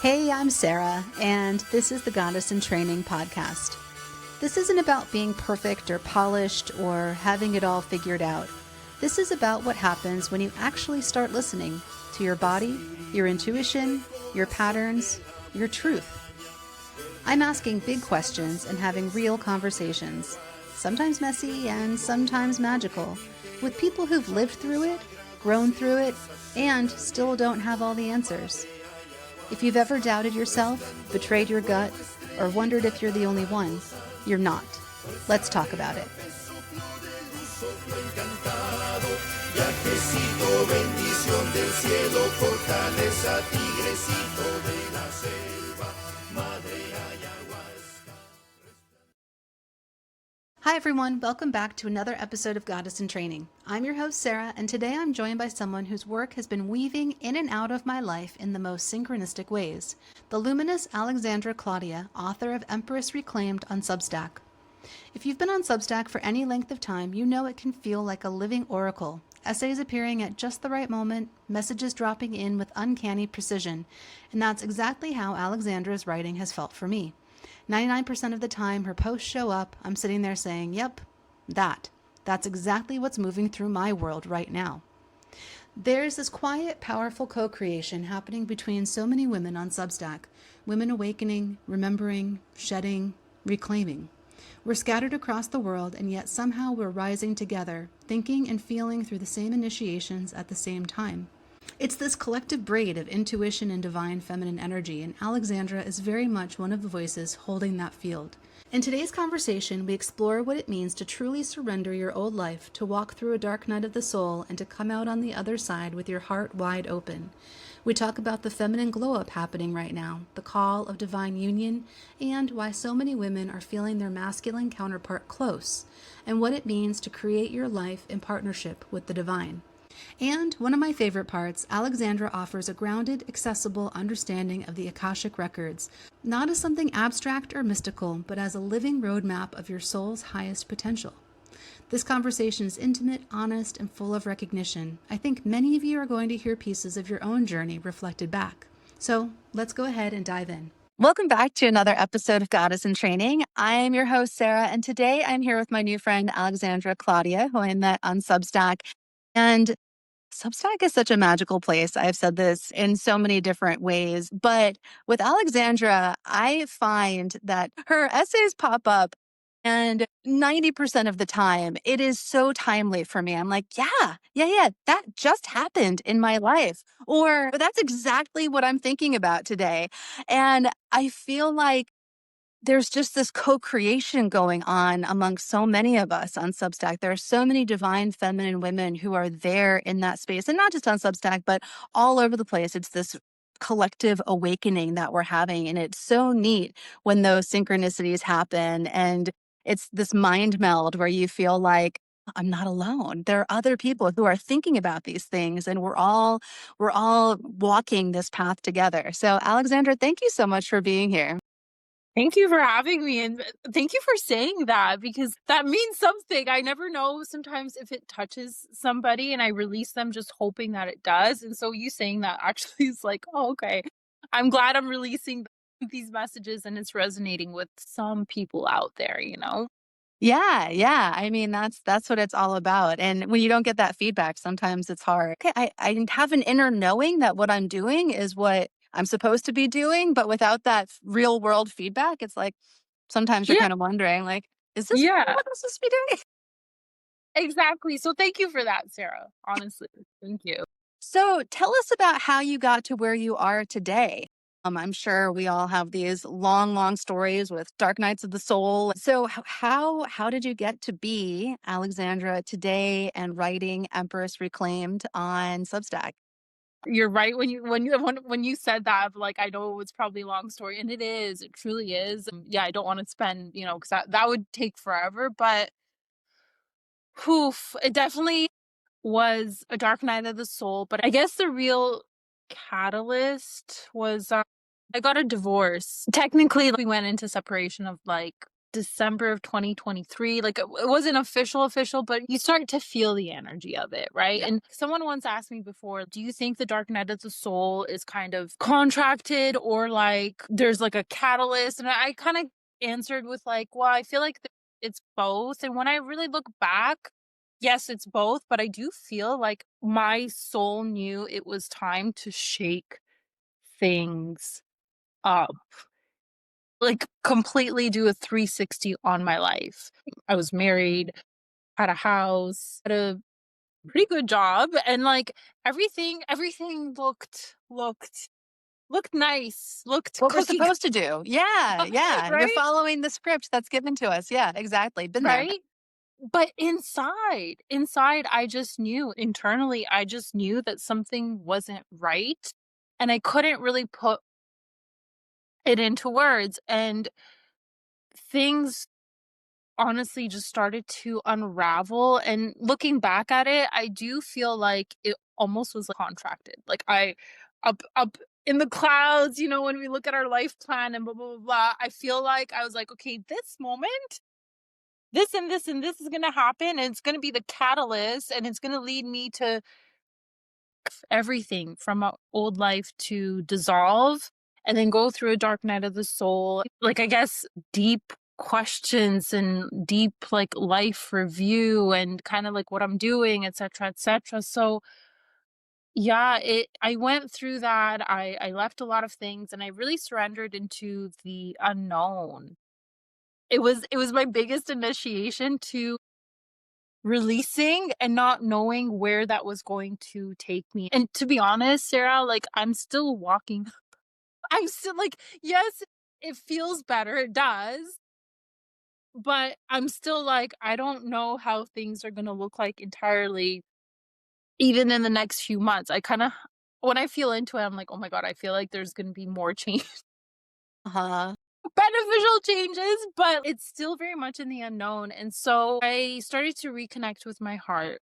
Hey, I'm Sarah, and this is the Goddess in Training podcast. This isn't about being perfect or polished or having it all figured out. This is about what happens when you actually start listening to your body, your intuition, your patterns, your truth. I'm asking big questions and having real conversations, sometimes messy and sometimes magical, with people who've lived through it, grown through it, and still don't have all the answers. If you've ever doubted yourself, betrayed your gut, or wondered if you're the only one, you're not. Let's talk about it. Hi everyone, welcome back to another episode of Goddess in Training. I'm your host Sarah, and today I'm joined by someone whose work has been weaving in and out of my life in the most synchronistic ways. The luminous Alexandra Klaudia, author of Empress Reclaimed on Substack. If you've been on Substack for any length of time, you know it can feel like a living oracle. Essays appearing at just the right moment, messages dropping in with uncanny precision. And that's exactly how Alexandra's writing has felt for me. 99% of the time her posts show up, I'm sitting there saying, yep, that's exactly what's moving through my world right now. There's this quiet, powerful co-creation happening between so many women on Substack. Women awakening, remembering, shedding, reclaiming. We're scattered across the world, and yet somehow we're rising together, thinking and feeling through the same initiations at the same time. It's this collective braid of intuition and divine feminine energy, and Alexandra is very much one of the voices holding that field. In today's conversation, we explore what it means to truly surrender your old life, to walk through a dark night of the soul, and to come out on the other side with your heart wide open. We talk about the feminine glow-up happening right now, the call of divine union, and why so many women are feeling their masculine counterpart close, and what it means to create your life in partnership with the divine. And one of my favorite parts, Alexandra offers a grounded, accessible understanding of the Akashic Records, not as something abstract or mystical, but as a living roadmap of your soul's highest potential. This conversation is intimate, honest, and full of recognition. I think many of you are going to hear pieces of your own journey reflected back. So let's go ahead and dive in. Welcome back to another episode of Goddess in Training. I'm your host, Sarah, and today I'm here with my new friend, Alexandra Klaudia, who I met on Substack. And Substack is such a magical place. I've said this in so many different ways, but with Alexandra, I find that her essays pop up and 90% of the time it is so timely for me. I'm like, yeah, that just happened in my life. Or that's exactly what I'm thinking about today. And I feel like there's just this co-creation going on among so many of us on Substack. There are so many divine feminine women who are there in that space, and not just on Substack, but all over the place. It's this collective awakening that we're having, and it's so neat when those synchronicities happen. And it's this mind meld where you feel like, I'm not alone. There are other people who are thinking about these things, and we're all walking this path together. So, Alexandra, thank you so much for being here. Thank you for having me, and thank you for saying that, because that means something. I never know sometimes if it touches somebody, and I release them just hoping that it does. And so you saying that actually is like, oh, okay. I'm glad I'm releasing these messages and it's resonating with some people out there. Yeah. I mean, that's what it's all about. And when you don't get that feedback, sometimes it's hard. Okay, I have an inner knowing that what I'm doing is what I'm supposed to be doing, but without that real world feedback, it's like sometimes you're Yeah, kind of wondering, like, is this yeah, what I'm supposed to be doing? exactly. So thank you for that, Sarah. Honestly, thank you. So tell us about how you got to where you are today. I'm sure we all have these long stories with dark nights of the soul. So how did you get to be Alexandra today and writing Empress Reclaimed on Substack? You're right when you said that, like, I know it's probably a long story, and it is. It truly is. Yeah, I don't want to spend, because that would take forever. But it definitely was a dark night of the soul. But I guess the real catalyst was I got a divorce. Technically, we went into separation of like December of 2023. Like, it wasn't official, but you start to feel the energy of it, right? Yeah. And someone once asked me before, do you think the dark night of the soul is kind of contracted, or like there's like a catalyst? And I kind of answered with like, well, I feel like it's both. And when I really look back, yes, it's both, but I do feel like my soul knew it was time to shake things up, like completely do a 360 on my life. I was married, had a house, had a pretty good job, and like everything looked nice, looked What we're cookie supposed to do. Yeah, yeah. You're right? following the script that's given to us. Yeah, exactly. Been there. Right? But inside, I just knew internally, I just knew that something wasn't right. And I couldn't really put it into words. And things honestly just started to unravel. And looking back at it, I do feel like it almost was like contracted. Like up in the clouds, when we look at our life plan and blah blah blah blah, I feel like I was like, okay, this moment, this and this and this is gonna happen, and it's gonna be the catalyst, and it's gonna lead me to everything from my old life to dissolve and then go through a dark night of the soul. Like, I guess, deep questions and deep like life review and kind of like what I'm doing, etc., etc. So yeah, it I went through that. I left a lot of things and I really surrendered into the unknown. It was my biggest initiation to releasing and not knowing where that was going to take me. And to be honest, Sarah, like, I'm still walking. I'm still like, yes, it feels better, it does, but I'm still like, I don't know how things are gonna look like entirely, even in the next few months. I kinda when I feel into it, I'm like, "Oh my god, I feel like there's gonna be more change." Uh-huh. Beneficial changes, but it's still very much in the unknown. And so I started to reconnect with my heart.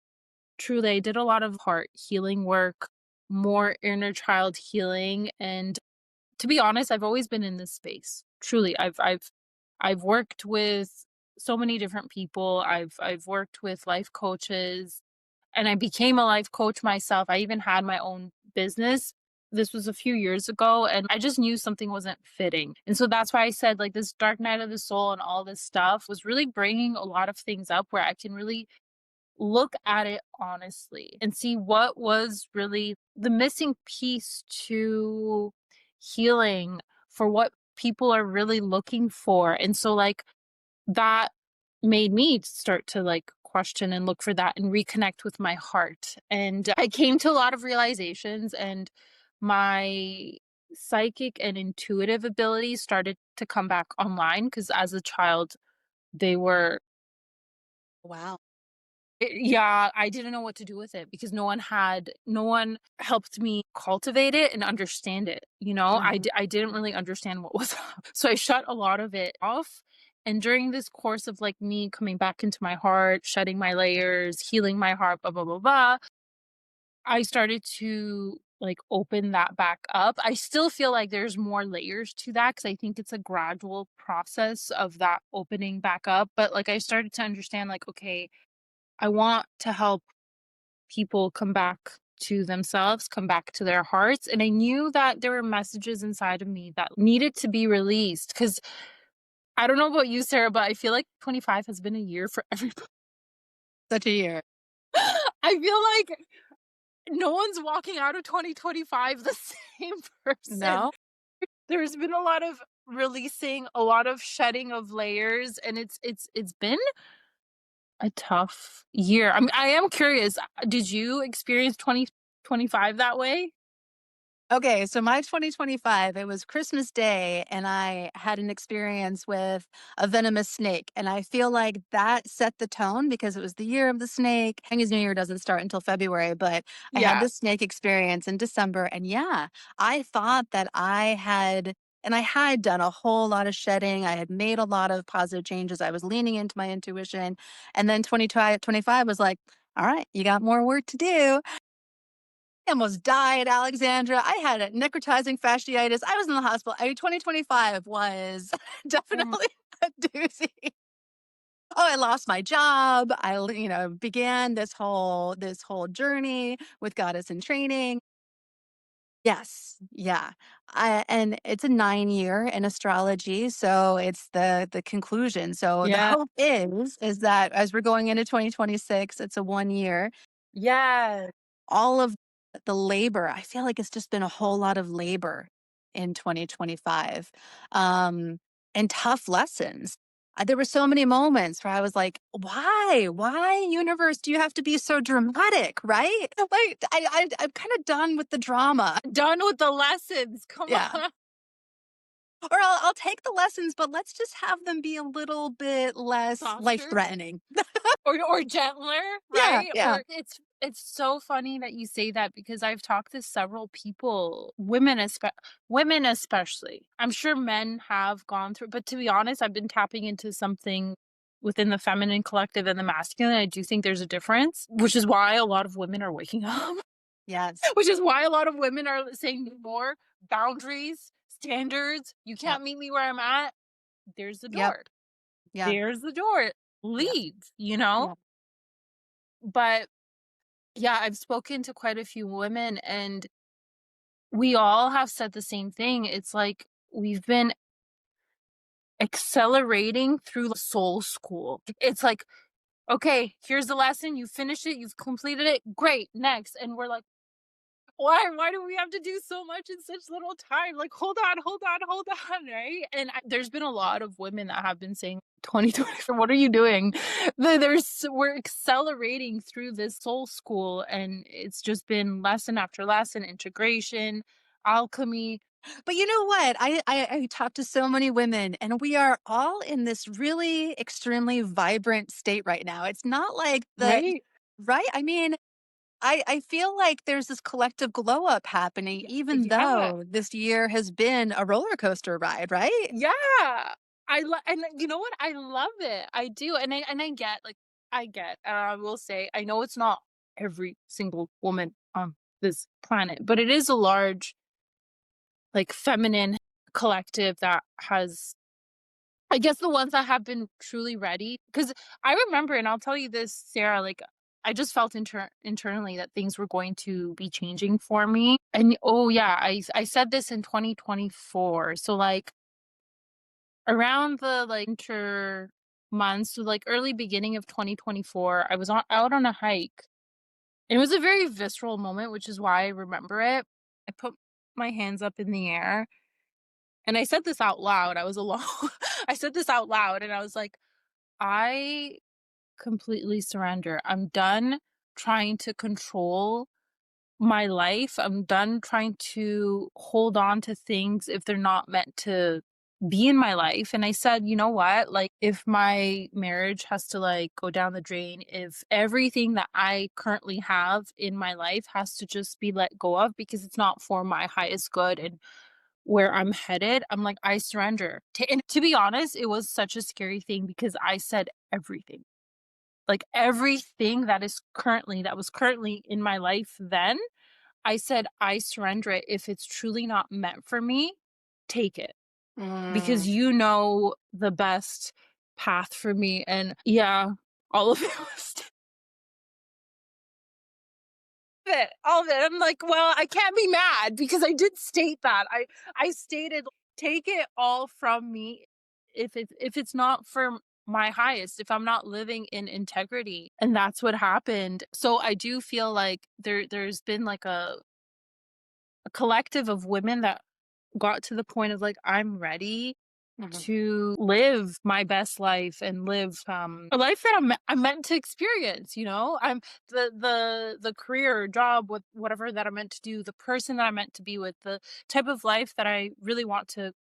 Truly, I did a lot of heart healing work, more inner child healing, and to be honest, I've always been in this space. Truly, I've worked with so many different people. I've worked with life coaches, and I became a life coach myself. I even had my own business. This was a few years ago, and I just knew something wasn't fitting. And so that's why I said, like, this dark night of the soul and all this stuff was really bringing a lot of things up where I can really look at it honestly and see what was really the missing piece to healing for what people are really looking for. And so, like, that made me start to like question and look for that and reconnect with my heart. And I came to a lot of realizations, and my psychic and intuitive abilities started to come back online because as a child, they were Wow. yeah, I didn't know what to do with it because no one helped me cultivate it and understand it, you know? Mhm. I didn't really understand what was up. So I shut a lot of it off, and during this course of, like, me coming back into my heart, shedding my layers, healing my heart, blah, blah, blah, blah, I started to, like, open that back up. I still feel like there's more layers to that because I think it's a gradual process of that opening back up, but, like, I started to understand, like, okay, I want to help people come back to themselves, come back to their hearts. And I knew that there were messages inside of me that needed to be released. Cause I don't know about you, Sarah, but I feel like 25 has been a year for everybody. Such a year. I feel like no one's walking out of 2025 the same person. No? There's been a lot of releasing, a lot of shedding of layers, and it's been a tough year. I am curious, did you experience 2025 that way? Okay, so my 2025, it was Christmas Day, and I had an experience with a venomous snake. And I feel like that set the tone because it was the year of the snake. Chinese New Year doesn't start until February, but I had Yeah. this snake experience in December. And yeah, I thought that I had done a whole lot of shedding. I had made a lot of positive changes. I was leaning into my intuition. And then 2025 was like, all right, you got more work to do. I almost died, Alexandra. I had a necrotizing fasciitis. I was in the hospital. 2025 was Oh my definitely. Doozy. Oh, I lost my job. Began this whole journey with Goddess in Training. Yes, yeah. And it's a 9-year in astrology, so it's the conclusion. So the Yeah. hope is that as we're going into 2026, it's a 1 year. Yeah. All of the labor, I feel like it's just been a whole lot of labor in 2025, and tough lessons. There were so many moments where I was like, "Why, universe, do you have to be so dramatic?" Right? Like, I'm kind of done with the drama. Done with the lessons. Come Yeah. on. Or I'll take the lessons, but let's just have them be a little bit less life Softer. threatening. Or gentler, Yeah, right? yeah, Or it's so funny that you say that because I've talked to several people, women especially. I'm sure men have gone through, but to be honest, I've been tapping into something within the feminine collective and the masculine. I do think there's a difference, which is why a lot of women are waking up, yes, which is why a lot of women are saying more boundaries, standards. You yep, can't meet me where I'm at. There's the yep, door. yep, There's the door. yep, Leave, you know? yep. But yeah, I've spoken to quite a few women and we all have said the same thing. It's like we've been accelerating through soul school. It's like, okay, here's the lesson. You finished it. You've completed it. Great. Next. And we're like, why do we have to do so much in such little time? Like, hold on, right? And there's been a lot of women that have been saying 2024, what are you doing? We're accelerating through this soul school, and it's just been lesson after lesson, integration, alchemy. But you know what? I talk to so many women, and we are all in this really extremely vibrant state right now. It's not like the Right? right? I mean, I feel like there's this collective glow up happening, even Yeah. though this year has been a roller coaster ride, right? Yeah. And you know what? I love it. I do. And I get like I get and I will say I know it's not every single woman on this planet, but it is a large like feminine collective that has I guess the ones that have been truly ready cuz I remember and I'll tell you this Sarah like I just felt internally that things were going to be changing for me. And oh yeah, I said this in 2024. So like around the, like, winter months, so, like, early beginning of 2024, I was out on a hike. It was a very visceral moment, which is why I remember it. I put my hands up in the air, and I said this out loud, I was alone. I said this out loud, and I was like, "I completely surrender. I'm done trying to control my life. I'm done trying to hold on to things if they're not meant to be in my life." And I said, you know what? Like, if my marriage has to like go down the drain, if everything that I currently have in my life has to just be let go of because it's not for my highest good and where I'm headed, I'm like, I surrender. And to be honest, it was such a scary thing because I said everything. Like everything that was currently in my life then I said, "I surrender it. If it's truly not meant for me, take it because Mm. you know the best path for me." And yeah, all of it was all of it. I'm like, well, I can't be mad because I did state that. I stated, take it all from me if it's not for my highest, if I'm not living in integrity. And that's what happened. So I do feel like there's been like a collective of women that got to the point of like, I'm ready Mhm. to live my best life and live a life that I'm meant to experience, you know? I'm the career, job, with whatever that I'm meant to do, the person that I'm meant to be with, the type of life that I really want to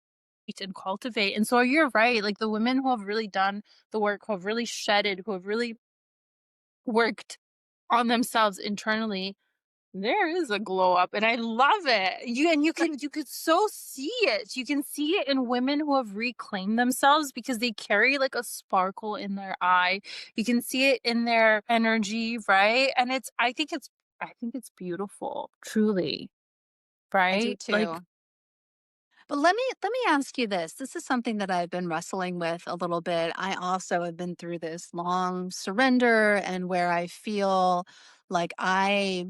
eat and cultivate. And so you're right, like the women who have really done the work, who have really shedded, who have really worked on themselves internally, there is a glow up, and I love it. You could so see it. You can see it in women who have reclaimed themselves because they carry like a sparkle in their eye. You can see it in their energy, right? And I think it's beautiful, truly, I do right? Like too. But let me ask you this. This is something that I've been wrestling with a little bit. I also have been through this long surrender and where I feel like I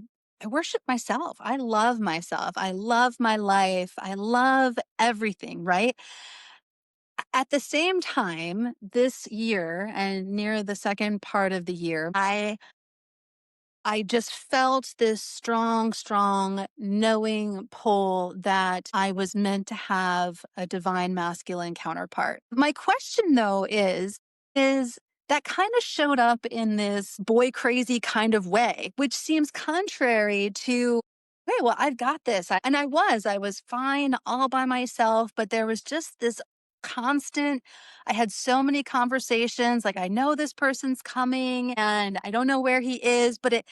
worship myself. I love myself. I love my life. I love everything, right? At the same time, this year and near the second part of the year, I just felt this strong, strong knowing pull that I was meant to have a divine masculine counterpart. My question though is that kind of showed up in this boy crazy kind of way, which seems contrary to, hey, well, I've got this. And I was fine all by myself, but there was just this constant, I had so many conversations like, I know this person's coming and I don't know where he is, but it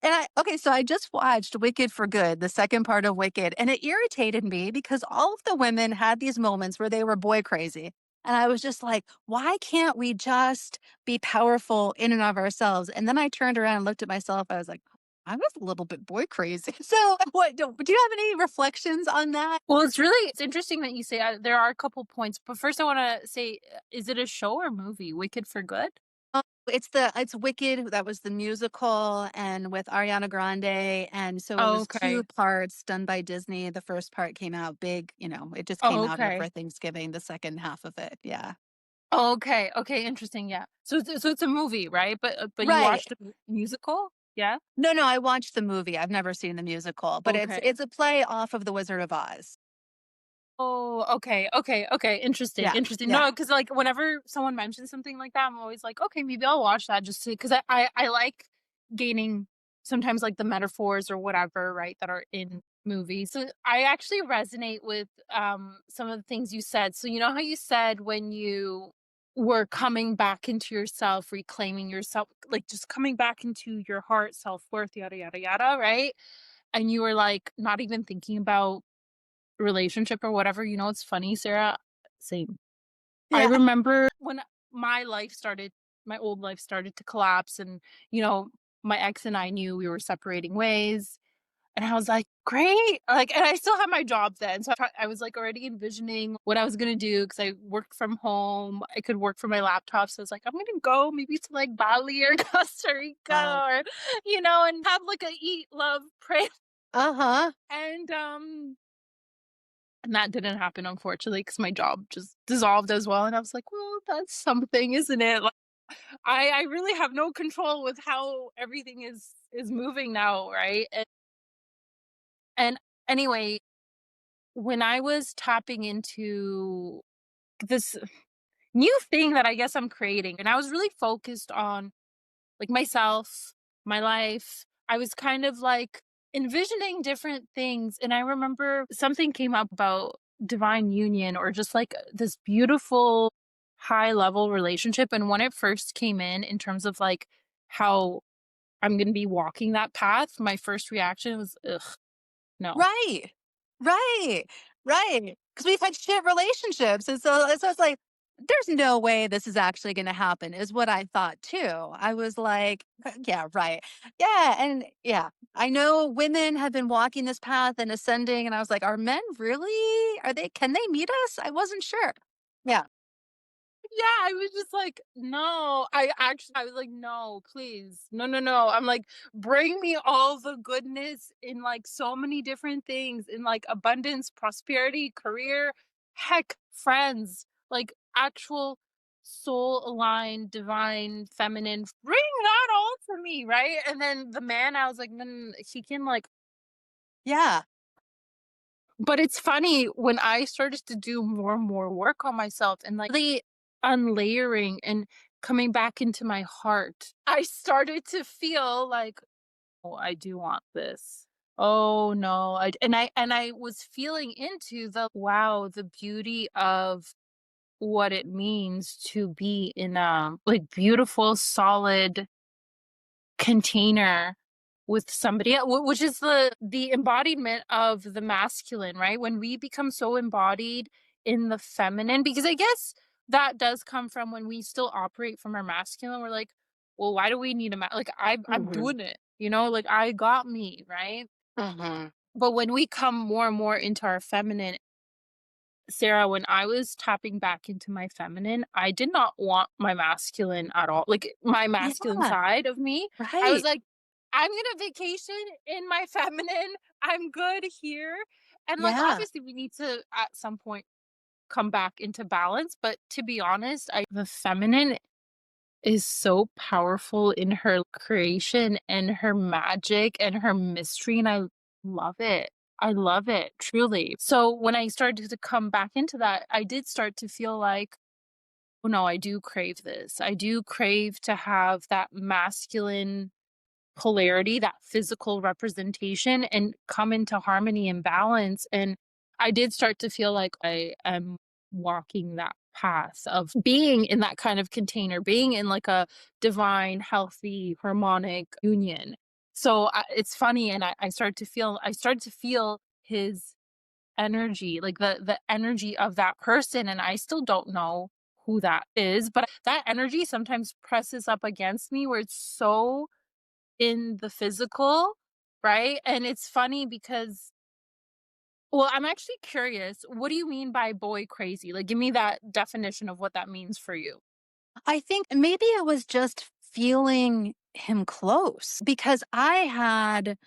and okay, so I just watched Wicked for Good, the second part of Wicked, and it irritated me because all of the women had these moments where they were boy crazy. And I was just like, why can't we just be powerful in and of ourselves? And then I turned around and looked at myself. I was like, I was a little bit boy crazy. So, do you have any reflections on that? Well, it's interesting that you say there are a couple points, but first I want to say, is it a show or movie? Wicked for Good? It's Wicked, that was the musical and with Ariana Grande, and so it Oh, was 2 okay. parts done by Disney. The first part came out big, it just came Oh, out okay. over Thanksgiving, the second half of it, yeah. Oh, okay. Okay, interesting. Yeah. So it's a movie, right? But you Right. watched the musical? Yeah. No, no, I watched the movie, I've never seen the musical, but Okay. it's a play off of The Wizard of Oz. Oh, okay, okay, okay. Interesting, Yeah, interesting. yeah. No, because like whenever someone mentions something like that, I'm always like, okay, maybe I'll watch that just to because I like gaining sometimes like the metaphors or whatever, right, that are in movies. So I actually resonate with some of the things you said. So you know how you said when you were coming back into yourself, reclaiming yourself, like just coming back into your heart, self-worth, yada yada yada, right? And you were like not even thinking about relationship or whatever, it's funny, Sarah, same. I Yeah. remember when my life started my old life started to collapse and, you know, my ex and I knew we were separating ways, and I was like, "Great!" Like, and I still had my job then, so I was, like, already envisioning what I was gonna do because I worked from home, I could work from my laptop, so I was like, "I'm gonna go maybe to, like, Bali or Costa Rica Oh. or, and have, like, a eat, love, pray." Uh-huh. And that didn't happen, unfortunately, because my job just dissolved as well, and I was like, "Well, that's something, isn't it?" Like, I really have no control with how everything is moving now, right? And anyway, when I was tapping into this new thing that I guess I'm creating, and I was really focused on like myself, my life. I was kind of like envisioning different things. And I remember something came up about divine union or just like this beautiful high level relationship. And when it first came in terms of like how I'm going to be walking that path, my first reaction was, ugh, no. Right. Right. Right. Because we've had shit relationships. And so it's like, there's no way this is actually gonna happen, is what I thought too. I was like, yeah, right. Yeah. And yeah. I know women have been walking this path and ascending, and I was like, are men really? Can they meet us? I wasn't sure. Yeah. Yeah, I was just like, "No." I was like, "No, please. No, no, no." I'm like, "Bring me all the goodness in, like, so many different things, in, like, abundance, prosperity, career, heck, friends, like, actual soul-aligned, divine, feminine. Bring that all to me," right? And then the man, I was like, "Mm, he can, like." Yeah. But it's funny when I started to do more and more work on myself and like really unlayering and coming back into my heart, I started to feel like, oh, I do want this. Oh no. And I was feeling into the wow, the beauty of what it means to be in a like beautiful, solid container with somebody which is the embodiment of the masculine, right? When we become so embodied in the feminine, because I guess that does come from when we still operate from our masculine, we're like, well, why do we need a like I'm Hmm. doing it, like I got me, right? Hmm. But when we come more and more into our feminine, Sarah, when I was tapping back into my feminine, I did not want my masculine at all. Like my masculine Yeah, side of me, I was right. like, I'm gonna vacation in my feminine. I'm good here. And like Yeah. obviously we need to at some point come back into balance. But to be honest, the feminine is so powerful in her creation and her magic and her mystery, and I love it. I love it, truly. So when I started to come back into that, I did start to feel like, oh no, I do crave this. I do crave to have that masculine polarity, that physical representation, and come into harmony and balance. And I did start to feel like I am walking that path of being in that kind of container, being in like a divine, healthy, harmonic union. So it's funny, and I started to feel his energy, like the energy of that person, and I still don't know who that is, but that energy sometimes presses up against me where it's so in the physical, right? And it's funny because well, I'm actually curious, what do you mean by boy crazy? Like, give me that definition of what that means for you. I think maybe it was just feeling him close because I had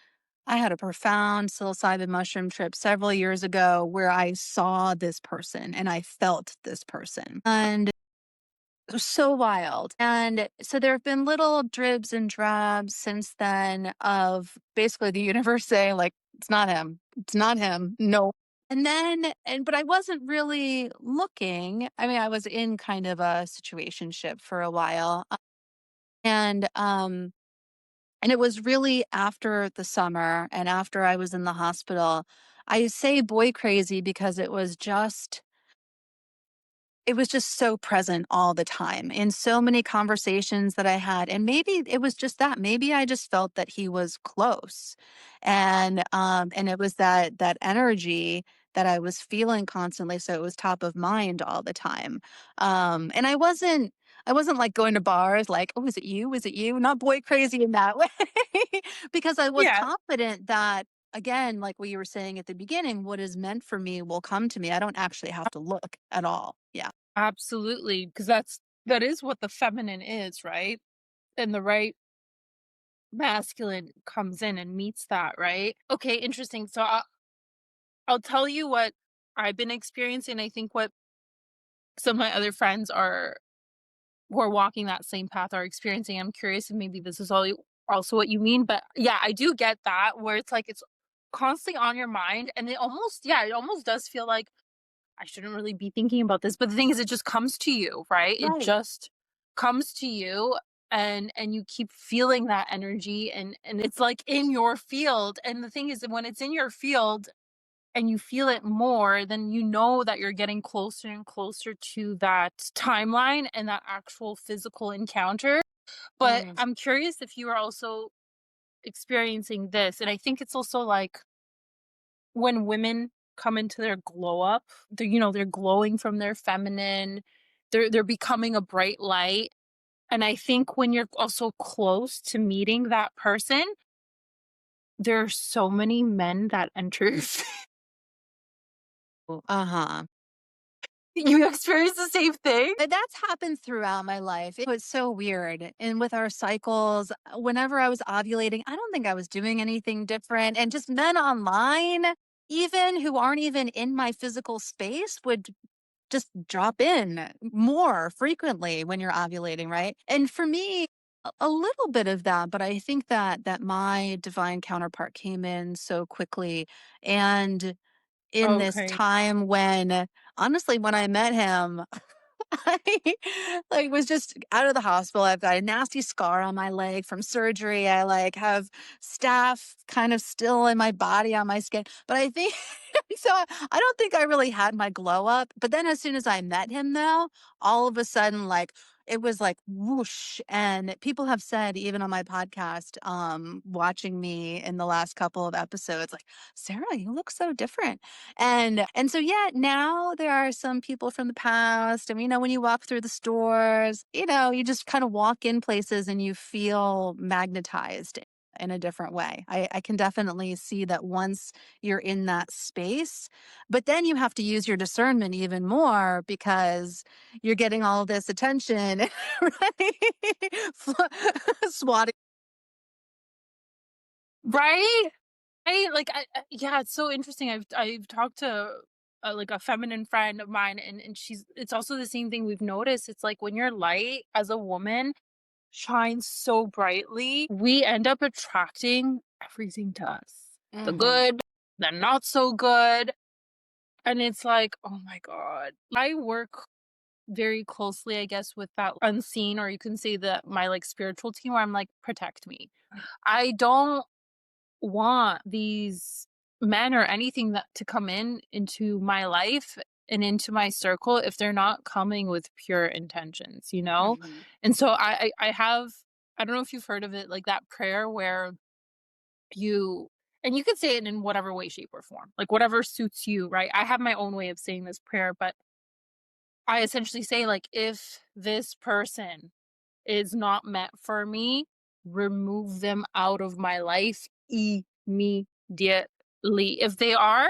a profound psilocybin mushroom trip several years ago where I saw this person and I felt this person. And it was so wild. And so there have been little dribs and drabs since then of basically the universe saying, like, it's not him. It's not him. No. But I wasn't really looking. I mean, I was in kind of a situationship for a while. And and it was really after the summer and after I was in the hospital. I say boy crazy because it was just so present all the time in so many conversations that I had. And maybe it was just that. Maybe I just felt that he was close. And it was that energy that I was feeling constantly. So it was top of mind all the time. And I wasn't like going to bars like, oh, is it you? Is it you? Not boy crazy in that way. Because I was Yeah, confident that again, like what you were saying at the beginning, what is meant for me will come to me. I don't actually have to look at all. Yeah. absolutely. Because that is what the feminine is, right? And the right masculine comes in and meets that, right? Okay, interesting. So I'll tell you what I've been experiencing. I think what some of my other friends are who are walking that same path are experiencing. I'm curious if maybe this is also what you mean, but yeah, I do get that where it's like it's constantly on your mind, and it almost does feel like I shouldn't really be thinking about this, but the thing is, it just comes to you, right? It Right. just comes to you, and you keep feeling that energy, and it's like in your field. And the thing is, that when it's in your field and you feel it more, then you know that you're getting closer and closer to that timeline and that actual physical encounter. But Mm. I'm curious if you are also experiencing this. And I think it's also like when women come into their glow up, they're glowing from their feminine, they're becoming a bright light. And I think when you're also close to meeting that person, there are so many men that enter. Uh-huh. You experience the same thing? But that's happened throughout my life. It was so weird. And with our cycles, whenever I was ovulating, I don't think I was doing anything different. And just men online, even who aren't even in my physical space, would just drop in more frequently when you're ovulating, right? And for me, a little bit of that, but I think that my divine counterpart came in so quickly and in this Okay. time when honestly when I met him I like was just out of the hospital. I've got a nasty scar on my leg from surgery. I like have staph kind of still in my body on my skin. But I think so I don't think I really had my glow up. But then as soon as I met him though, all of a sudden like it was like whoosh. And people have said even on my podcast, watching me in the last couple of episodes, like, Sarah, you look so different. And so yeah, now there are some people from the past. And when you walk through the stores, you just kind of walk in places and you feel magnetized. in a different way. I can definitely see that once you're in that space, but then you have to use your discernment even more because you're getting all this attention, right? Swatting. Right? Right? Like, yeah, it's so interesting. I've talked to, like, a feminine friend of mine, and she's it's also the same thing we've noticed. It's like when your light as a woman shines so brightly, we end up attracting everything to us. The Mhm. good, the not so good, and it's like, "Oh my god." I work very closely, I guess, with that unseen, or you can say that my, like, spiritual team where I'm like, "Protect me." I don't want these men or anything that to come into my life and into my circle if they're not coming with pure intentions, you know? Mhm. And so I have, I don't know if you've heard of it, like that prayer where you, and you can say it in whatever way, shape, or form, like whatever suits you, right? I have my own way of saying this prayer, but I essentially say, like, if this person is not meant for me, remove them out of my life immediately. If they are,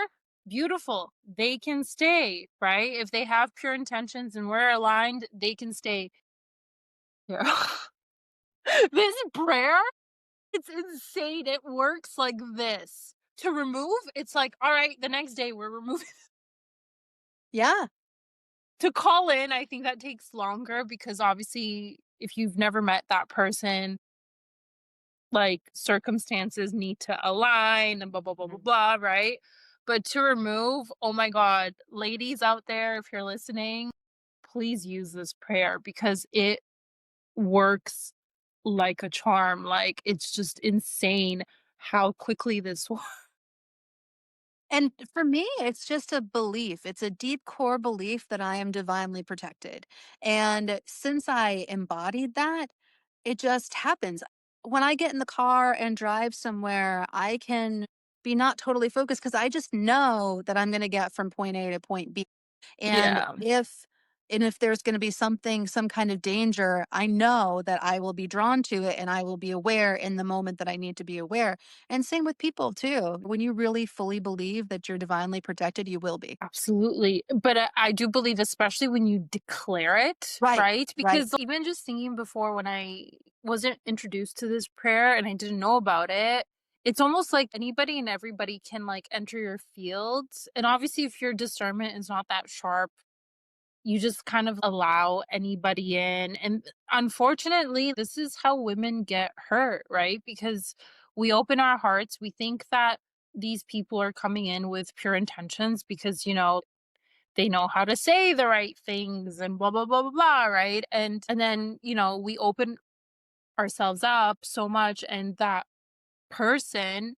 beautiful, they can stay, right? If they have pure intentions and we're aligned, they can stay here. This prayer, it's insane. It works like this. To remove, it's like, all right, the next day we're removing. Yeah. To call in, I think that takes longer because obviously, if you've never met that person, like, circumstances need to align and blah, blah, blah, blah, Mhm. blah, right? But to remove, oh my God, ladies out there, if you're listening, please use this prayer because it works like a charm. Like, it's just insane how quickly this works. And for me, it's just a belief. It's a deep core belief that I am divinely protected. And since I embodied that, it just happens. When I get in the car and drive somewhere, I can be not totally focused because I just know that I'm going to get from point A to point B. And Yeah, if there's going to be something, some kind of danger, I know that I will be drawn to it and I will be aware in the moment that I need to be aware. And same with people too. When you really fully believe that you're divinely protected, you will be. absolutely. But I do believe, especially when you declare it, Right. right? Right. Because even just thinking before when I wasn't introduced to this prayer and I didn't know about it, it's almost like anybody and everybody can like enter your fields. And obviously, if your discernment is not that sharp, you just kind of allow anybody in. And unfortunately, this is how women get hurt, right? Because we open our hearts, we think that these people are coming in with pure intentions because, they know how to say the right things and blah blah blah blah blah, right? And then, we open ourselves up so much and that person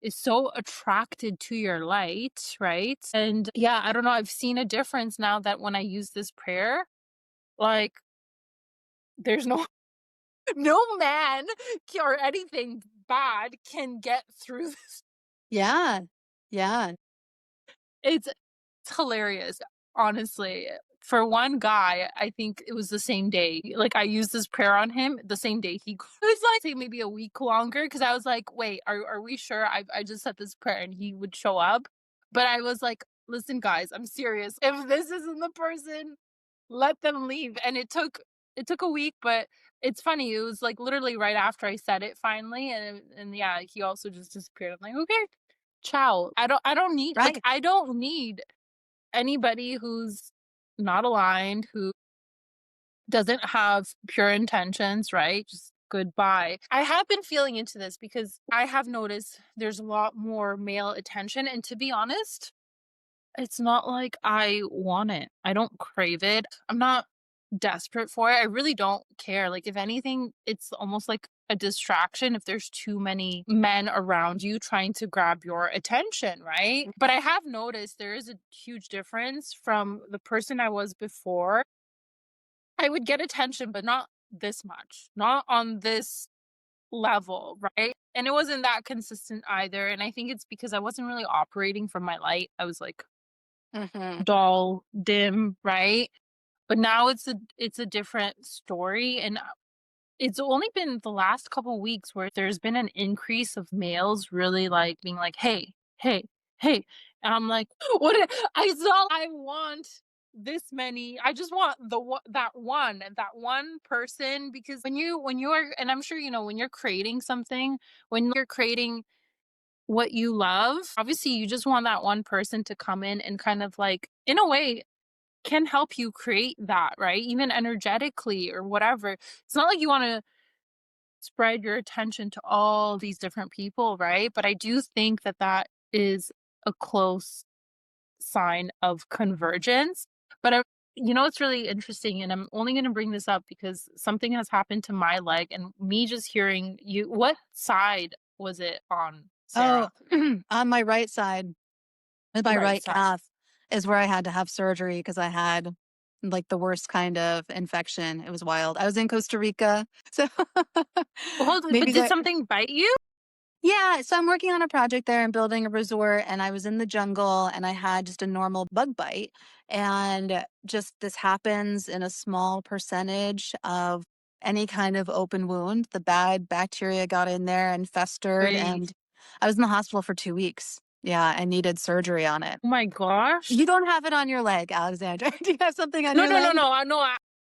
is so attracted to your light, right? And yeah, I don't know, I've seen a difference now that when I use this prayer, like, there's no no man or anything bad can get through this. Yeah. Yeah. It's hilarious, honestly. For one guy, I think it was the same day. Like, I used this prayer on him the same day he it was like, say, maybe a week longer because I was like, "Wait, are we sure I just said this prayer and he would show up?" But I was like, "Listen, guys, I'm serious. If this isn't the person, let them leave." And it took a week, but it's funny. It was, like, literally right after I said it finally, and yeah, he also just disappeared. I'm like, "Okay, ciao." Right. I don't need anybody who's not aligned, who doesn't have pure intentions, right? Just goodbye. I have been feeling into this because I have noticed there's a lot more male attention. And to be honest, it's not like I want it. I don't crave it. I'm not desperate for it. I really don't care. Like, if anything, it's almost like a distraction if there's too many men around you trying to grab your attention, right? But I have noticed there is a huge difference from the person I was before. I would get attention, but not this much, not on this level, right? And it wasn't that consistent either. And I think it's because I wasn't really operating from my light. I was like Mhm. dull, dim, right? But now it's a different story, and it's only been the last couple weeks where there's been an increase of males really, like, being like, "Hey, hey, hey," and I'm like, "What I saw I want this many. I just want that one person," because when you are, and I'm sure you know, when you're creating something, when you're creating what you love, obviously, you just want that one person to come in and kind of, like, in a way, can help you create that, right? Even energetically or whatever. It's not like you wanna spread your attention to all these different people, right? But I do think that that is a close sign of convergence. But you know, it's really interesting, and I'm only going to bring this up because something has happened to my leg, and me just hearing you. What side was it on, Oh, Sarah? on my right side, with my Right right side. calf is where I had to have surgery because I had like the worst kind of infection. It was wild. I was in Costa Rica. So Hold, but maybe did that. something bite you? Yeah, so I'm working on a project there and building a resort, and I was in the jungle and I had just a normal bug bite. And just this happens in a small percentage of any kind of open wound. The bad bacteria got in there and festered, Wait. and I was in the hospital for 2 weeks. Yeah, I needed surgery on it. Oh my gosh. You don't have it on your leg, Alexandra. Do you have something on No, your no, no, leg? no, no,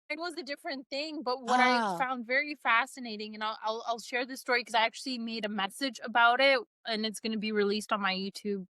it was a different thing, but what I Oh, found very fascinating, and I'll share this story because I actually made a message about it, and it's gonna be released on my YouTube,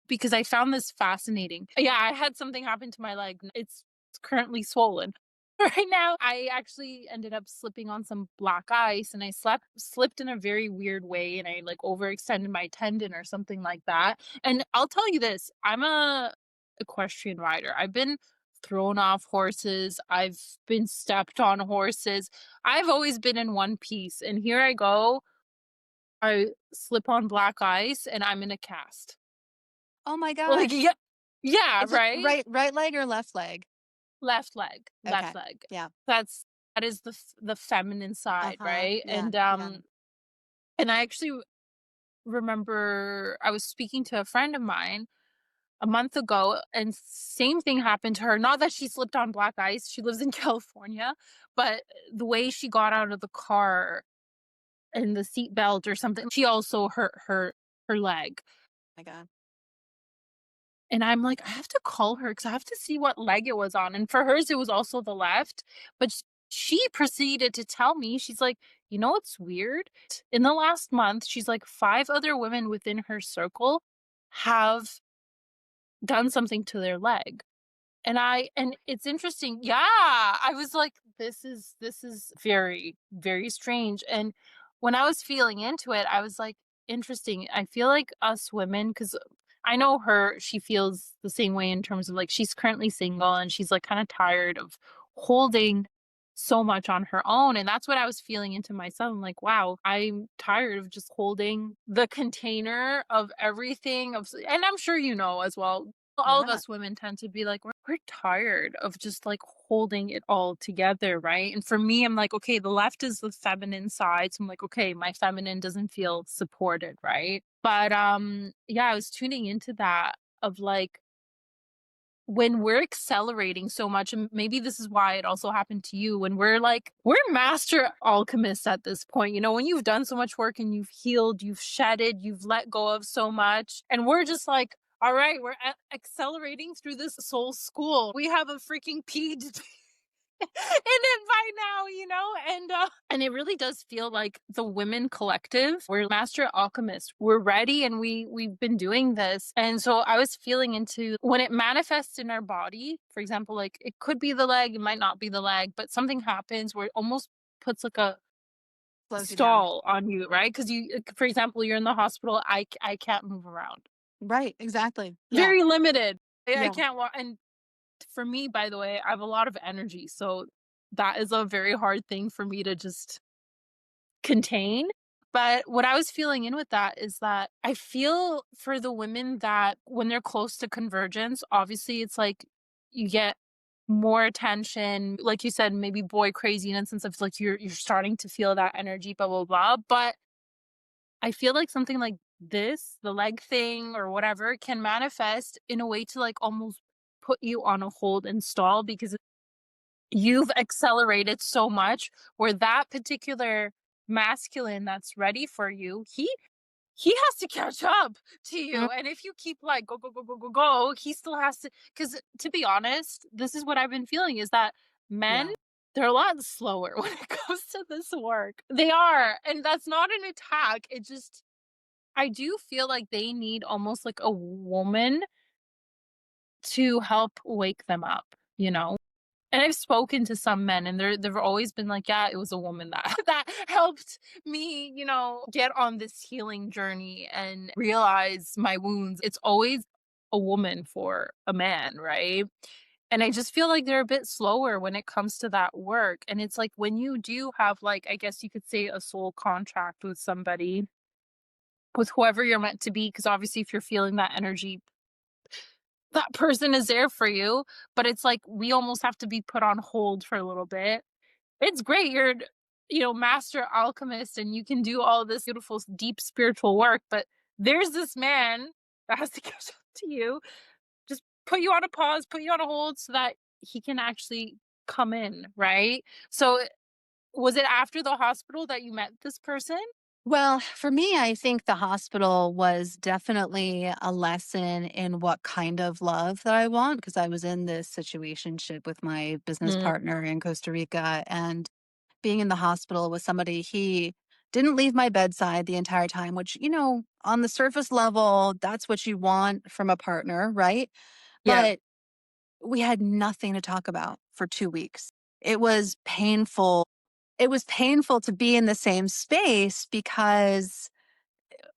because I found this fascinating. Yeah, I had something happen to my leg. It's currently swollen. Right now, I actually ended up slipping on some black ice, and I slipped in a very weird way, and I, like, overextended my tendon or something like that, and I'll tell you this, I'm a equestrian rider. I've been thrown off horses. I've been stepped on horses. I've always been in one piece. And here I go. I slip on black ice and I'm in a cast. oh my Like, gosh. yeah, yeah, Is it right? right leg or left leg? Left leg, left Okay. leg. Yeah. That is the feminine side, Uh-huh. right? Yeah. Yeah. And I actually remember I was speaking to a friend of mine a month ago, and same thing happened to her. Not that she slipped on black ice, she lives in California, but the way she got out of the car and the seat belt or something, she also hurt her leg. My God. And I'm like, I have to call her because I have to see what leg it was on. And for hers, it was also the left. But she proceeded to tell me, she's like, you know what's weird? In the last month, she's like, five other women within her circle have done something to their leg. And it's interesting. Yeah, I was like, this is very, very strange, and when I was feeling into it, I was like, interesting. I feel like us women, because I know her, she feels the same way in terms of, like, she's currently single and she's, like, kinda tired of holding so much on her own, and that's what I was feeling into myself. I'm like, "Wow, I'm tired of just holding the container of everything of," and I'm sure you know as well, all of Yeah. us women tend to be like, we're tired of just, like, holding it all together, right? And for me, I'm like, okay, the left is the feminine side. So I'm like, okay, my feminine doesn't feel supported, right? But yeah, I was tuning into that of, like, when we're accelerating so much, and maybe this is why it also happened to you, when we're master alchemists at this point, you know, when you've done so much work and you've healed, you've shedded, you've let go of so much, and we're just like, all right, we're accelerating through this soul school. We have a freaking PhD in it by now, you know? And it really does feel like the women collective, we're master alchemists. We're ready, and we've been doing this. And so I was feeling into when it manifests in our body, for example, like, it could be the leg, it might not be the leg, but something happens where it almost puts like a Slows you down. stall on you, right? Because for example, you're in the hospital, I can't move around. Right. Exactly. Yeah. Very limited. I Yeah. can't walk. And for me, by the way, I have a lot of energy, so that is a very hard thing for me to just contain. But what I was feeling in with that is that I feel for the women that when they're close to convergence, obviously it's like you get more attention, like you said, maybe boy crazy in a sense of, like, you're starting to feel that energy, blah blah blah. But I feel like something like this, the leg thing or whatever, can manifest in a way to, like, almost put you on a hold and stall because you've accelerated so much where that particular masculine that's ready for you, he has to catch up to Mm, you. And if you keep like go, go, go, go, go, go, he still has to. Because to be honest, this is what I've been feeling is that men, yeah. they're a lot slower when it comes to this work. They are. And that's not an attack. It just, I do feel like they need almost like a woman to help wake them up, you know? And I've spoken to some men and they've always been like, "Yeah, it was a woman that that helped me, get on this healing journey and realize my wounds." It's always a woman for a man, right? And I just feel like they're a bit slower when it comes to that work. And it's like when you do have like, I guess you could say a soul contract with somebody, with whoever you're meant to be, because obviously if you're feeling that energy, that person is there for you, but it's like we almost have to be put on hold for a little bit. It's great. You're, master alchemist and you can do all this beautiful, deep spiritual work, but there's this man that has to catch up to you, just put you on a pause, put you on a hold so that he can actually come in, right? So, was it after the hospital that you met this person? Well, for me, I think the hospital was definitely a lesson in what kind of love that I want because I was in this situationship with my business Mm, partner in Costa Rica and being in the hospital with somebody he didn't leave my bedside the entire time, which, on the surface level, that's what you want from a partner, right? yeah. But we had nothing to talk about for 2 weeks. It was painful. It was painful to be in the same space because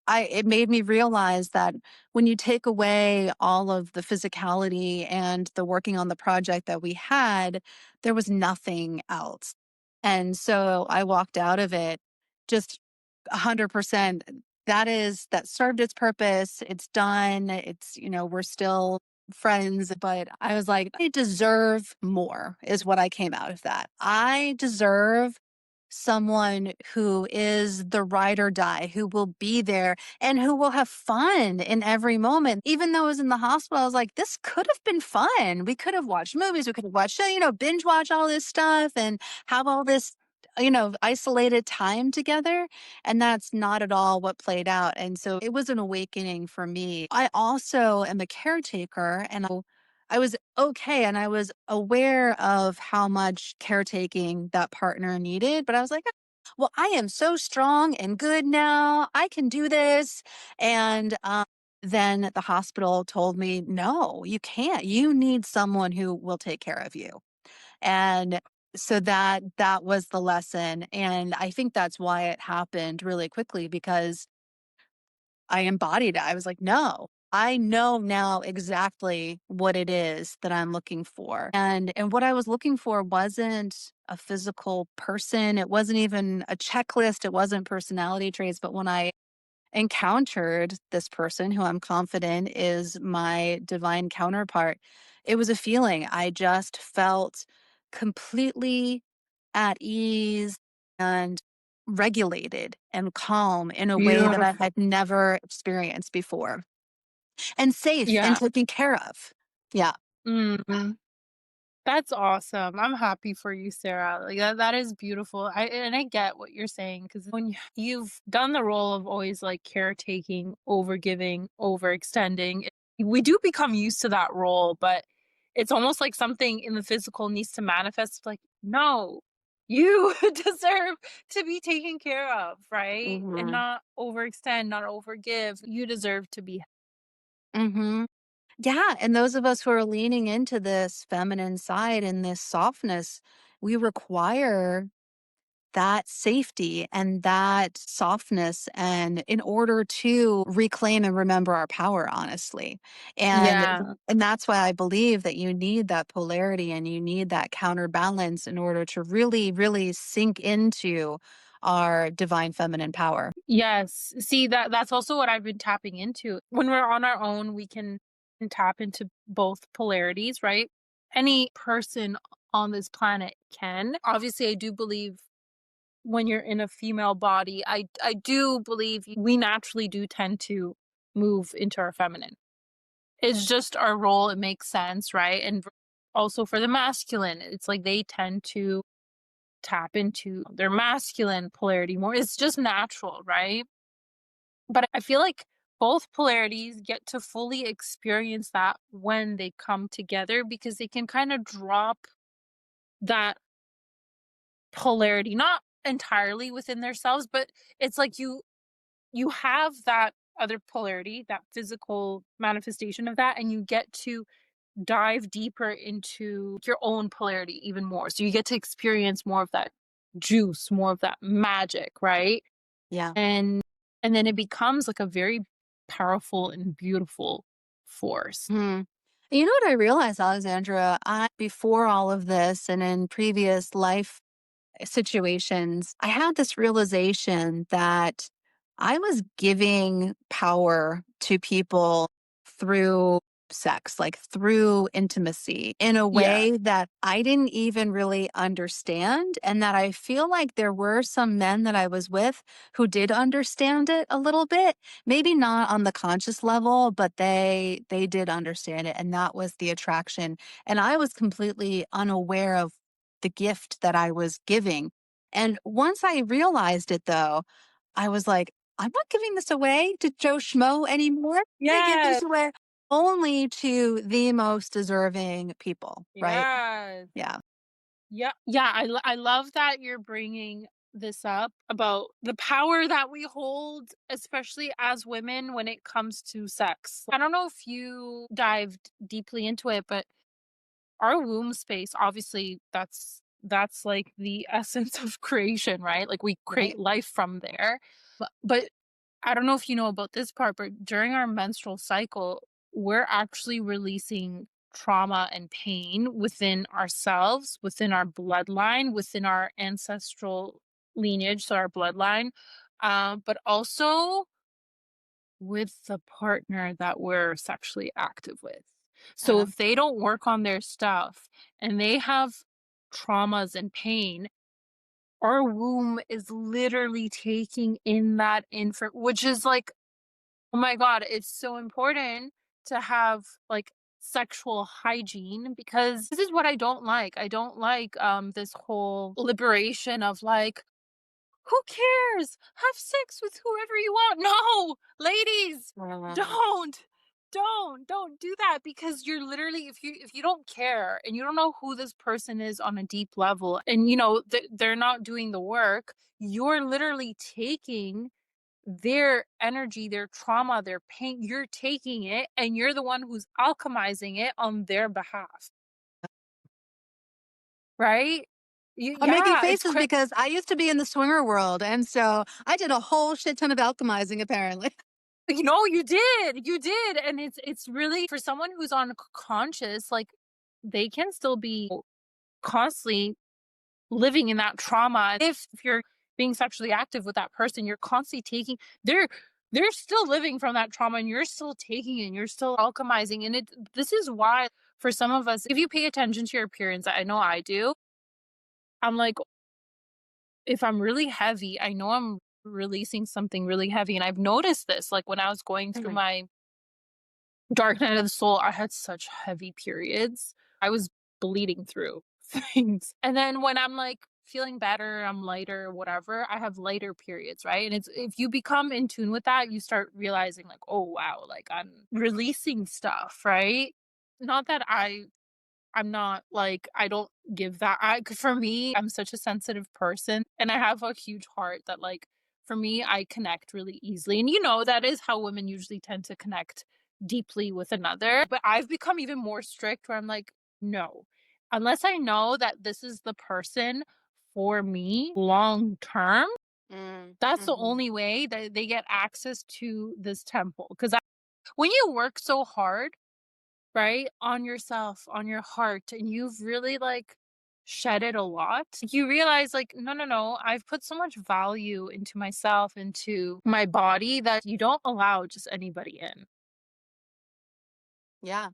it made me realize that when you take away all of the physicality and the working on the project that we had, there was nothing else. And so I walked out of it just 100%. That served its purpose. It's done. We're still friends, but I was like, I deserve more, is what I came out of that. I deserve someone who is the ride or die, who will be there and who will have fun in every moment. Even though I was in the hospital, I was like, this could have been fun. We could have watched movies, we could have watched, binge watch all this stuff and have all this, isolated time together. And that's not at all what played out. And so it was an awakening for me. I also am a caretaker and I was okay, and I was aware of how much caretaking that partner needed, but I was like, well, I am so strong and good now. I can do this. And then the hospital told me, no, you can't. You need someone who will take care of you. And so that was the lesson. And I think that's why it happened really quickly because I embodied it. I was like, no, I know now exactly what it is that I'm looking for. And what I was looking for wasn't a physical person. It wasn't even a checklist. It wasn't personality traits. But when I encountered this person who I'm confident is my divine counterpart, it was a feeling. I just felt completely at ease and regulated and calm in a way that I Beautiful. had never experienced before, and safe and Yeah. taken care of. Yeah. Mhm. That's awesome. I'm happy for you, Sarah. Like that is beautiful. I get what you're saying because when you've done the role of always like caretaking, overgiving, overextending, we do become used to that role, but it's almost like something in the physical needs to manifest like, no, you deserve to be taken care of, right? And Mhm. not overextend, not overgive. You deserve to be. Mhm. Yeah, and those of us who are leaning into this feminine side and this softness, we require that safety and that softness and in order to reclaim and remember our power honestly. Yeah. And that's why I believe that you need that polarity and you need that counterbalance in order to really really sink into our divine feminine power. Yes. See, that's also what I've been tapping into. When we're on our own, we can tap into both polarities, right? Any person on this planet can. Obviously, I do believe when you're in a female body, I do believe we naturally do tend to move into our feminine. It's just our role, it makes sense, right? And Also for the masculine, it's like they tend to tap into their masculine polarity more. It's just natural, right? But I feel like both polarities get to fully experience that when they come together because they can kind of drop that polarity, not entirely within themselves, but it's like you have that other polarity, that physical manifestation of that, and you get to dive deeper into your own polarity even more. So you get to experience more of that juice, more of that magic, right? Yeah. And and then it becomes like a very powerful and beautiful force. Hmm. You know what I realized, Alexandra? Before all of this and in previous life situations, I had this realization that I was giving power to people through sex, like through intimacy in a Yeah. way that I didn't even really understand. And that I feel like there were some men that I was with who did understand it a little bit, maybe not on the conscious level, but they did understand it. And that was the attraction. And I was completely unaware of the gift that I was giving. And once I realized it, though, I was like, I'm not giving this away to Joe Schmo anymore. I give Yeah. this away only to the most deserving people, right? Yeah. Yeah. Yeah. Yeah, I love that you're bringing this up about the power that we hold, especially as women when it comes to sex. I don't know if you dived deeply into it, but our womb space, obviously, that's like the essence of creation, right? Like we Right. create life from there. But I don't know if you know about this part, but during our menstrual cycle, we're actually releasing trauma and pain within ourselves, within our bloodline, within our ancestral lineage, so our bloodline, but also with the partner that we're sexually active with. So Uh, if they don't work on their stuff and they have traumas and pain, our womb is literally taking in that info, which is like, oh my God, it's so important to have like sexual hygiene because this is what I don't like. I don't like this whole liberation of like, who cares? Have sex with whoever you want. No, ladies, uh, don't. Don't do that because you're literally if you don't care and you don't know who this person is on a deep level and you know they're not doing the work, you're literally taking their energy, their trauma, their pain, you're taking it and you're the one who's alchemizing it on their behalf, right? I'm making Yeah, it's faces because I used to be in the swinger world. And so I did a whole shit ton of alchemizing, apparently. you know, you did, and it's really for someone who's on conscious, like, they can still be constantly living in that trauma. If you're being sexually active with that person, you're constantly taking they're they're still living from that trauma, and you're still taking it, and you're still alchemizing, and this is why for some of us, if you pay attention to your appearance, I know I do, I'm like, if I'm really heavy, I know I'm releasing something really heavy, and I've noticed this, like, when I was going through Mhm. my Dark Night of the Soul, I had such heavy periods. I was bleeding through things. And then when I'm like feeling better, I'm lighter, whatever, I have lighter periods, right? And it's if you become in tune with that, you start realizing like, oh wow, like I'm releasing stuff, right? Not that I'm not like I don't give that 'cause for me, I'm such a sensitive person and I have a huge heart that like for me, I connect really easily. And you know, that is how women usually tend to connect deeply with another. But I've become even more strict where I'm like, no, unless I know that this is the person for me long term, Mm, that's the mhm. only way that they get access to this temple. Because when you work so hard, right? On yourself, on your heart, and you've really like shedded a lot. You realize like, no, no, no, I've put so much value into myself, into my body that you don't allow just anybody in. Yeah.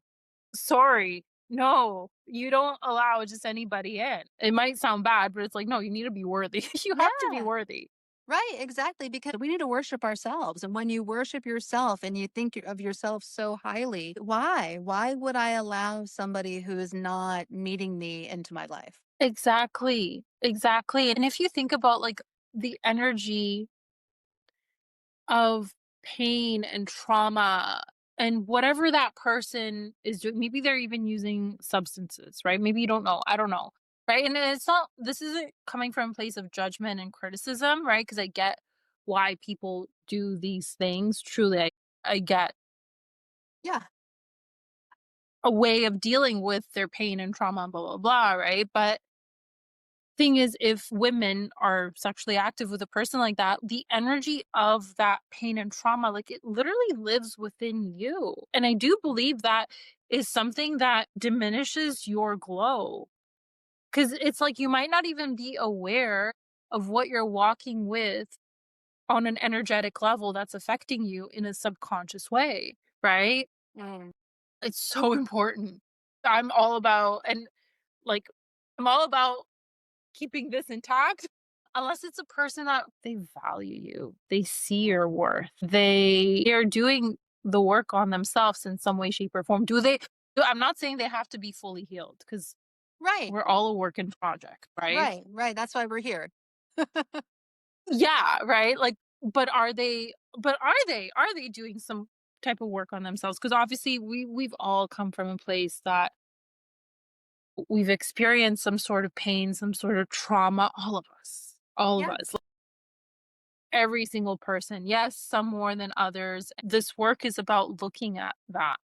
Sorry. No, you don't allow just anybody in. It might sound bad, but it's like, no, you need to be worthy. You have to be Yeah. worthy. Right, exactly. Because we need to worship ourselves. And when you worship yourself and you think of yourself so highly, why? Why would I allow somebody who is not meeting me into my life? Exactly. Exactly. And if you think about like the energy of pain and trauma and whatever that person is doing, maybe they're even using substances, right? Maybe you don't know. I don't know. Right. And it's not, this isn't coming from a place of judgment and criticism, right? Because I get why people do these things. Truly, I get Yeah. a way of dealing with their pain and trauma and blah, blah, blah. Right. But thing is, if women are sexually active with a person like that, the energy of that pain and trauma, like it literally lives within you. And I do believe that is something that diminishes your glow. Cause it's like you might not even be aware of what you're walking with on an energetic level that's affecting you in a subconscious way. Right. Mm. It's so important. I'm all about, and like, I'm all about keeping this intact. Unless it's a person that they value you, they see your worth, they are doing the work on themselves in some way, shape, or form. I'm not saying they have to be fully healed because Right. we're all a work in project, right? Right. Right. That's why we're here. Yeah, right. Like, but are they doing some type of work on themselves? Because obviously we've all come from a place that we've experienced some sort of pain, some sort of trauma, all of us. All of Yeah. us. Every single person. Yes, some more than others. This work is about looking at that,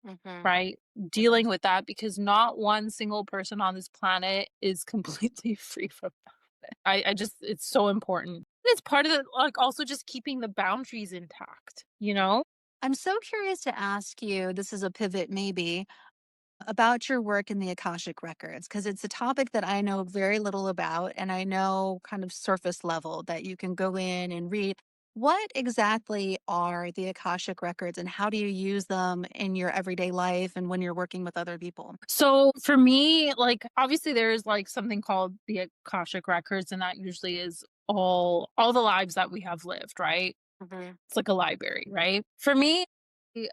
Hmm. right? Dealing with that because not one single person on this planet is completely free from that. I just, it's so important. It's part of the, like, also just keeping the boundaries intact, you know? I'm so curious to ask you, this is a pivot maybe, about your work in the Akashic Records, because it's a topic that I know very little about, and I know kind of surface level that you can go in and read. What exactly are the Akashic Records, and how do you use them in your everyday life and when you're working with other people? So for me, like obviously there's like something called the Akashic Records, and that usually is all the lives that we have lived, right? Hmm. It's like a library, right? For me,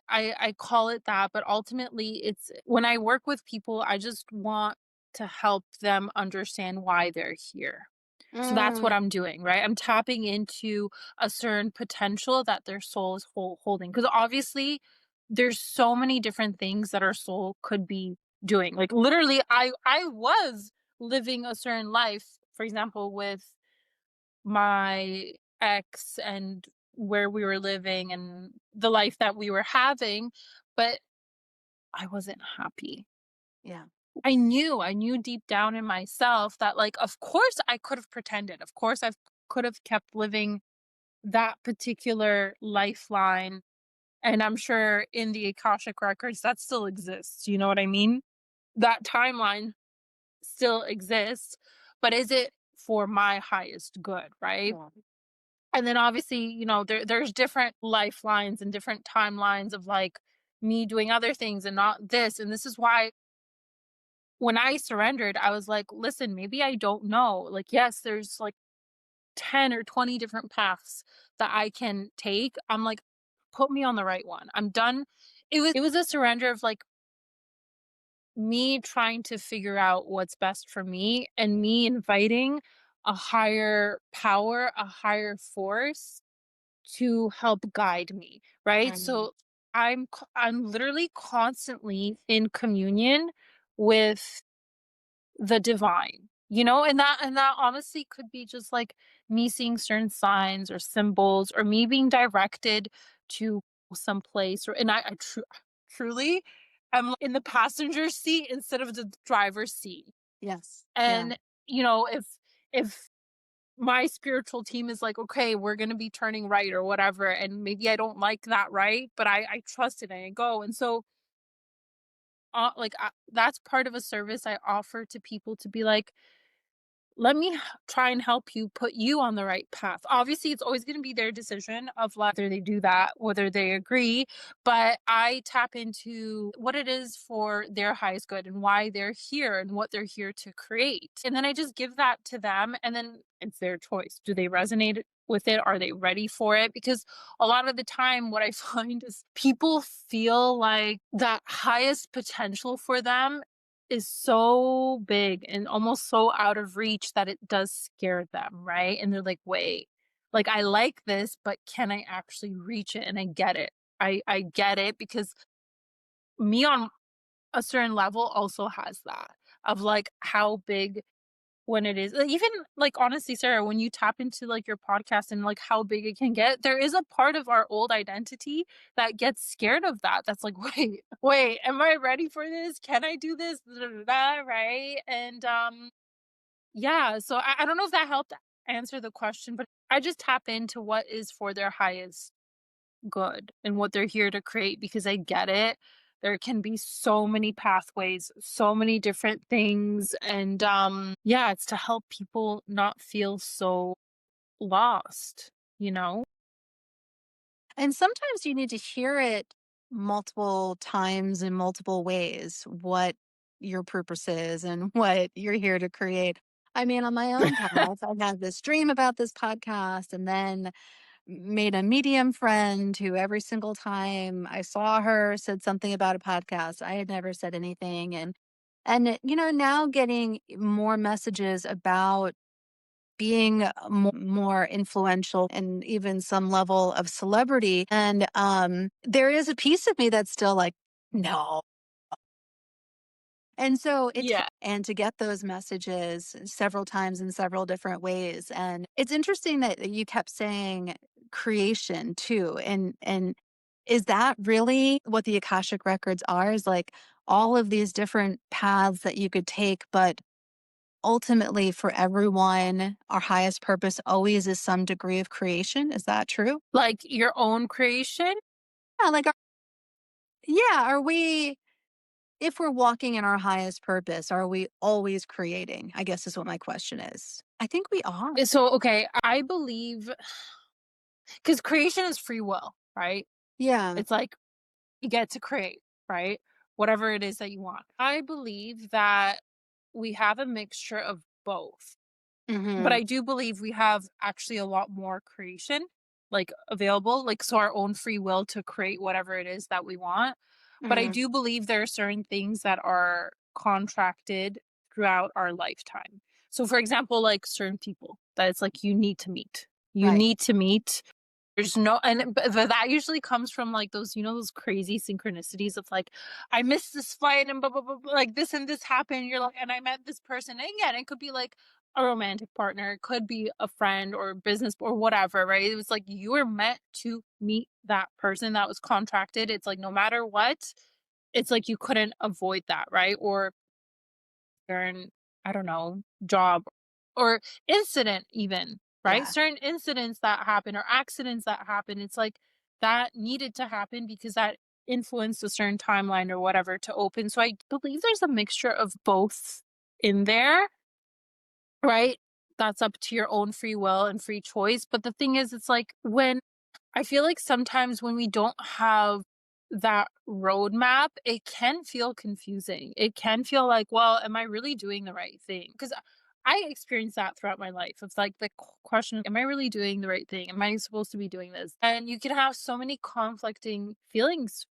I call it that, but ultimately it's when I work with people, I just want to help them understand why they're here. So that's what Mm. I'm doing, right? I'm tapping into a certain potential that their soul is holding. Because obviously, there's so many different things that our soul could be doing. Like literally, I was living a certain life, for example, with my ex and where we were living and the life that we were having, but I wasn't happy. Yeah. I knew deep down in myself that, like, of course I could have pretended. Of course I could have kept living that particular lifeline. And I'm sure in the Akashic Records that still exists. You know what I mean? That timeline still exists, but is it for my highest good, right? Yeah. And then obviously, there's different lifelines and different timelines of like me doing other things and not this. And this is why when I surrendered, I was like, listen, maybe I don't know. Like, yes, there's like 10 or 20 different paths that I can take. I'm like, put me on the right one. I'm done. It was a surrender of like me trying to figure out what's best for me and me inviting a higher power, a higher force to help guide me, right? Mm. So I'm literally constantly in communion with the divine, and that honestly could be just like me seeing certain signs or symbols or me being directed to some place, or and truly am in the passenger seat instead of the driver's seat. Yes. Yeah. And if my spiritual team is like, okay, we're going to be turning right or whatever, and maybe I don't like that, right, but I trust it and I go. And so that's part of a service I offer to people, to be like, let me try and help you put you on the right path. Obviously, it's always going to be their decision of whether they do that, whether they agree, but I tap into what it is for their highest good and why they're here and what they're here to create. And then I just give that to them, and then it's their choice. Do they resonate with it? Are they ready for it? Because a lot of the time, what I find is people feel like that highest potential for them is so big and almost so out of reach that it does scare them, right? And they're like, wait, like I like this, but can I actually reach it? And I get it. I get it because me on a certain level also has that of like how big when it is even like honestly, Sarah, when you tap into like your podcast and like how big it can get, there is a part of our old identity that gets scared of that. That's like, wait, am I ready for this? Can I do this? Da, da, da, da, right? And yeah, so I don't know if that helped answer the question, but I just tap into what is for their highest good and what they're here to create because I get it. There can be so many pathways, so many different things. And yeah, it's to help people not feel so lost, you know? And sometimes you need to hear it multiple times in multiple ways, what your purpose is and what you're here to create. I mean, on my own path, I had this dream about this podcast and then made a medium friend who every single time I saw her said something about a podcast. I had never said anything. And now getting more messages about being more influential and even some level of celebrity. And there is a piece of me that's still like, no. And so Yeah. and to get those messages several times in several different ways. And it's interesting that you kept saying creation too. And is that really what the Akashic Records are? Is like all of these different paths that you could take, but ultimately for everyone, our highest purpose always is some degree of creation. Is that true? Like your own creation. Yeah, like, yeah, are we, if we're walking in our highest purpose, are we always creating? I guess is what my question is. I think we are. So, okay, I believe because creation is free will, right? Yeah. It's like you get to create, right? Whatever it is that you want. I believe that we have a mixture of both. But Hmm. I do believe we have actually a lot more creation, like, available, like, so our own free will to create whatever it is that we want. But I Hmm. do believe there are certain things that are contracted throughout our lifetime. So, for example, like, certain people that it's like you need to meet. You Right. need to meet. There's no and but that usually comes from, like, those, those crazy synchronicities of, like, "I missed this flight and blah, blah, blah, blah, like, this and this happened." You're like, "And I met this person." And again, it could be, like, a romantic partner, it could be a friend or business or whatever, right? It was like you were meant to meet that person that was contracted. It's like no matter what, it's like you couldn't avoid that, right? Or certain, I don't know, job or incident even, right? Yeah. Certain incidents that happen or accidents that happen, it's like that needed to happen because that influenced a certain timeline or whatever to open. So I believe there's a mixture of both in there, right? That's up to your own free will and free choice. But the thing is, it's like when I feel like sometimes when we don't have that roadmap, it can feel confusing. It can feel like, well, am I really doing the right thing? Because I experienced that throughout my life. It's like the question, am I really doing the right thing? Am I supposed to be doing this? And you can have so many conflicting feelings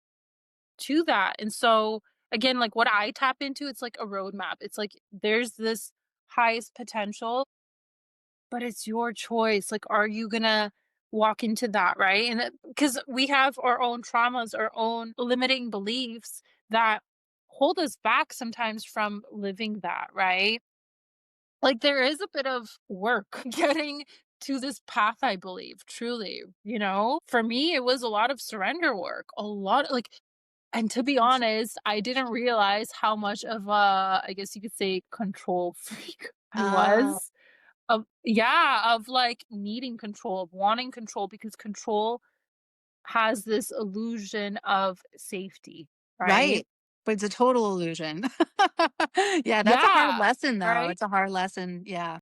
to that. And so, again, like what I tap into, it's like a roadmap. It's like there's this highest potential, but it's your choice. Like, are you gonna walk into that, right? And because we have our own traumas, our own limiting beliefs that hold us back sometimes from living that, right? Like, there is a bit of work getting to this path, I believe, truly, For me, it was a lot of surrender work, a lot like, and to be honest, I didn't realize how much of a, I guess you could say, control freak I Ah, was. Of yeah, of, like, needing control, of wanting control because control has this illusion of safety, right? right. But it's a total illusion. Yeah, that's a hard Yeah, lesson, though. right? It's a hard lesson. Yeah.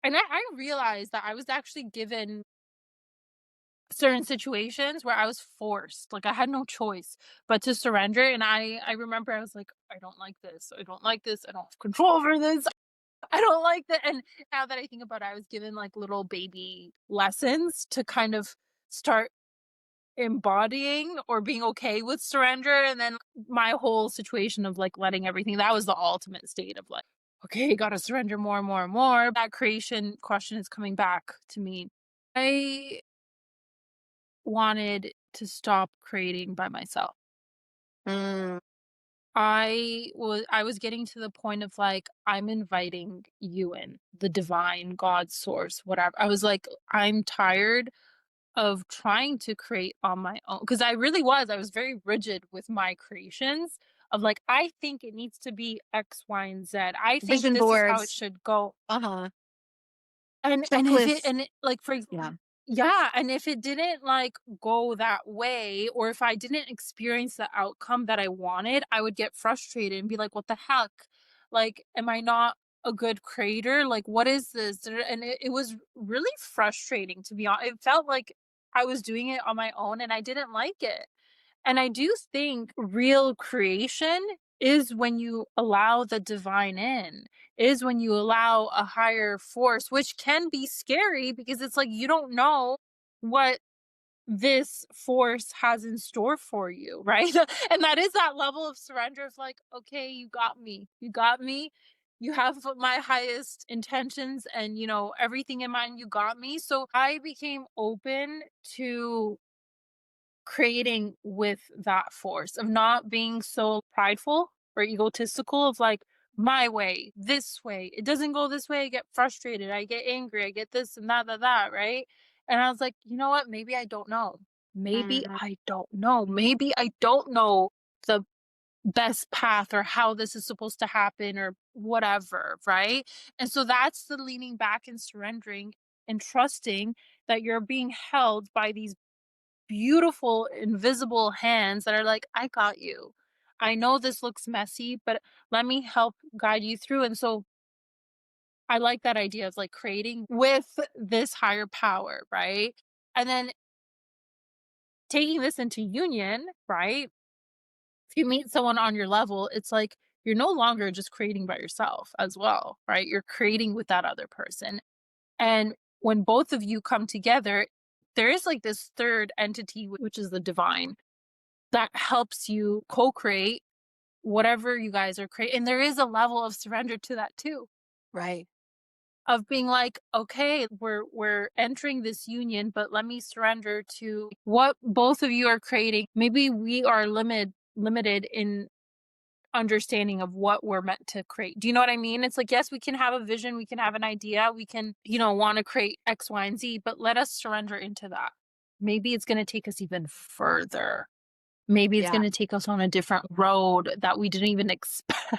And I realized that I was actually given certain situations where I was forced, like, I had no choice but to surrender, and I remember I was like, "I don't like this, I don't like this, I don't have control over this." I don't like that. And now that I think about it, I was given like little baby lessons to kind of start embodying or being okay with surrender. And then my whole situation of like letting everything, that was the ultimate state of like, okay, gotta surrender more and more and more. That creation question is coming back to me. I wanted to stop creating by myself. Mm, I was getting to the point of like, I'm inviting you in, the divine, God, source, whatever. I was like, I'm tired of trying to create on my own, because I was very rigid with my creations of like, I think it needs to be X, Y, and Z. I think vision this is how it boards. should go. Uh-huh. And if it Checklists. and it like, Yeah. yeah, and if it didn't, like, go that way, or if I didn't experience the outcome that I wanted, I would get frustrated and be like, "What the heck? Like, am I not a good creator? Like, what is this?" And it was really frustrating, to be honest. It felt like I was doing it on my own, and I didn't like it. And I do think real creation is when you allow the divine in, is when you allow a higher force, which can be scary because it's like you don't know what this force has in store for you, right? And that is that level of surrender of like, okay, you got me. You got me. You have my highest intentions and, everything in mind. You got me. So I became open to creating with that force of not being so prideful or egotistical of like, my way, this way. It doesn't go this way. I get frustrated. I get angry. I get this and that, right? And I was like, you know what? Maybe I don't know. Maybe Mhm. I don't know. Maybe I don't know the best path or how this is supposed to happen or whatever, right? And so that's the leaning back and surrendering and trusting that you're being held by these beautiful invisible hands that are like, I got you. I know this looks messy, but let me help guide you through. And so I like that idea of like creating with this higher power, right? And then taking this into union, right? If you meet someone on your level, it's like you're no longer just creating by yourself as well, right? You're creating with that other person. And when both of you come together, there is like this third entity, which is the divine, that helps you co-create whatever you guys are creating. And there is a level of surrender to that too, Right. of being like, okay, we're entering this union, but let me surrender to what both of you are creating. Maybe we are limited in understanding of what we're meant to create. Do you know what I mean? It's like, yes, we can have a vision, we can have an idea, we can, want to create X, Y, and Z, but let us surrender into that. Maybe it's going to take us even further. Maybe it's Yeah. gonna take us on a different road that we didn't even expect,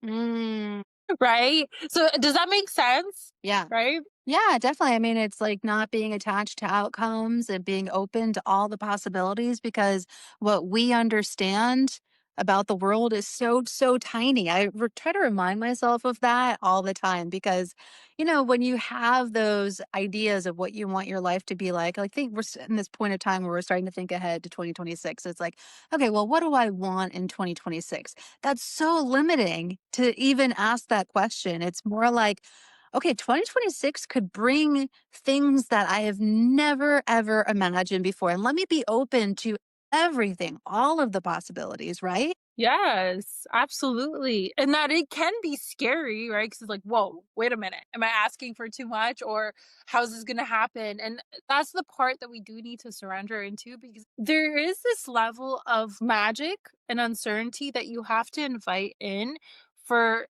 Mm, right? So, does that make sense? yeah. Right? Yeah, definitely. I mean, it's like not being attached to outcomes and being open to all the possibilities because what we understand about the world is so, so tiny. Try to remind myself of that all the time because, when you have those ideas of what you want your life to be like, I think in this point of time where we're starting to think ahead to 2026. It's like, okay, well, what do I want in 2026? That's so limiting to even ask that question. It's more like, okay, 2026 could bring things that I have never, ever imagined before. And let me be open to everything, all of the possibilities, right? Yes, absolutely. And that it can be scary, right? Because it's like, whoa, wait a minute. Am I asking for too much? Or how's this gonna happen? And that's the part that we do need to surrender into, because there is this level of magic and uncertainty that you have to invite in for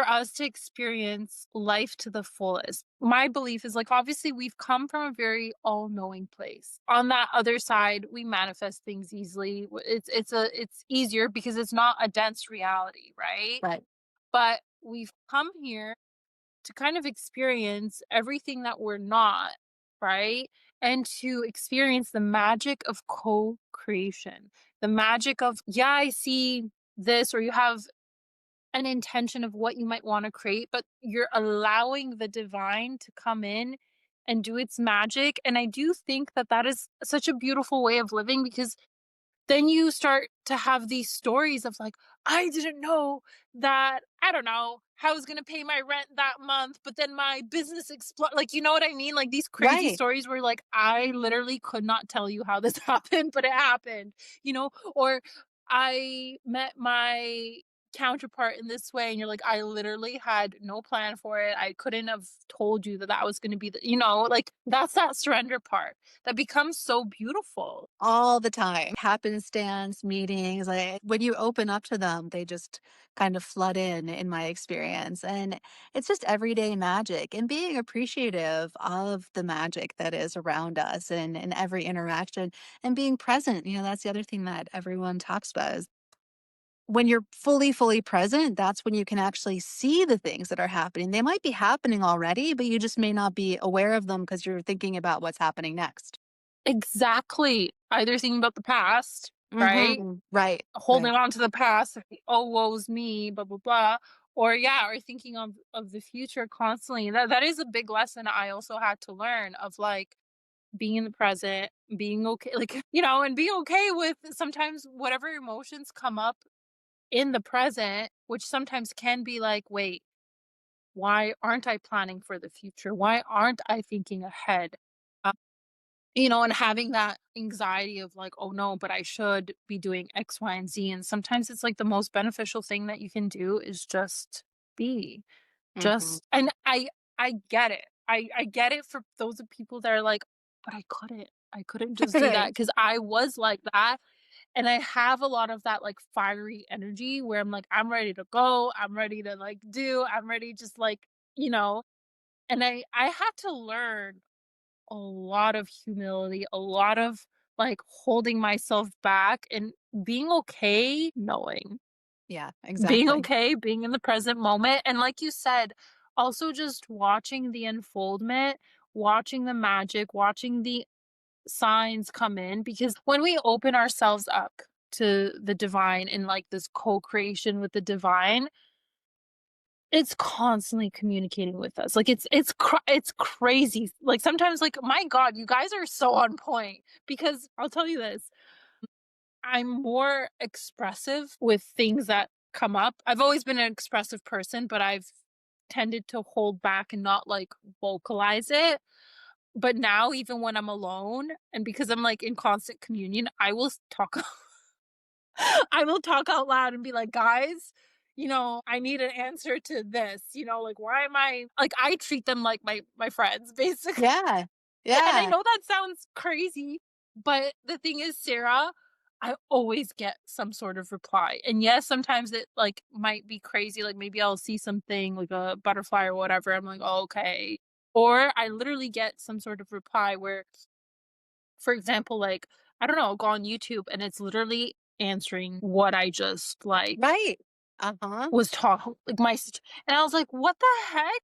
us to experience life to the fullest. My belief is like, obviously, we've come from a very all knowing place. On that other side, we manifest things easily. It's easier because it's not a dense reality, right? Right. But we've come here to kind of experience everything that we're not, right? And to experience the magic of co creation, the magic of, yeah, I see this, or you have an intention of what you might want to create, but you're allowing the divine to come in and do its magic. And I do think that that is such a beautiful way of living, because then you start to have these stories of like, I didn't know that, I don't know, how I was gonna pay my rent that month, but then my business exploded. Like, you know what I mean? Like these crazy Right. stories where like I literally could not tell you how this happened, but it happened, you know? Or I met my counterpart in this way, and you're like, I literally had no plan for it. I couldn't have told you that that was going to be the, like that's that surrender part that becomes so beautiful. All the time. Happenstance meetings, like, when you open up to them, they just kind of flood in my experience, and it's just everyday magic, and being appreciative of the magic that is around us and in every interaction, and being present, that's the other thing that everyone talks about is when you're fully present, that's when you can actually see the things that are happening. They might be happening already, but you just may not be aware of them because 'cause you're thinking about what's happening next. Exactly. Either thinking about the past, right? Mhm. Right, Holding right. on to the past, like, oh, woe's me, blah blah blah. Or yeah, or thinking of the future constantly. That is a big lesson I also had to learn of like being in the present, being okay, like, and being okay with sometimes whatever emotions come up in the present, which sometimes can be like, wait, why aren't I planning for the future? Why aren't I thinking ahead? Uh, and having that anxiety of like, oh no, but I should be doing X, Y, and Z. And sometimes it's like the most beneficial thing that you can do is just be. Mhm. And I get it. I get it for those of people that are like, but I couldn't. I couldn't just do that Right. because I was like that. And I have a lot of that like fiery energy where I'm like, I'm ready to go. I'm ready to like do. I'm ready just like, you know. And I had to learn a lot of humility, a lot of like holding myself back and being okay knowing. Yeah, Being exactly. okay, being in the present moment, and like you said, also just watching the unfoldment, watching the magic, watching the signs come in, because when we open ourselves up to the divine and like this co-creation with the divine, it's constantly communicating with us. Like it's crazy. Like sometimes like my god, you guys are so on point because I'll tell you this, I'm more expressive with things that come up. I've always been an expressive person, but I've tended to hold back and not like vocalize it. But now, even when I'm alone, and because I'm like in constant communion, I will talk. I will talk out loud and be like, guys, I need an answer to this. Like, why am I like? I treat them like my friends, basically. Yeah. And I Yeah. know that sounds crazy, but the thing is, Sarah, I always get some sort of reply. And yes, sometimes it like might be crazy. Like maybe I'll see something like a butterfly or whatever. I'm like, oh, okay. Or I literally get some sort of reply where, for example, like, I don't know, I'll go on YouTube and it's literally answering what I just like Right. Uh-huh. was taught, like and I was like, what the heck?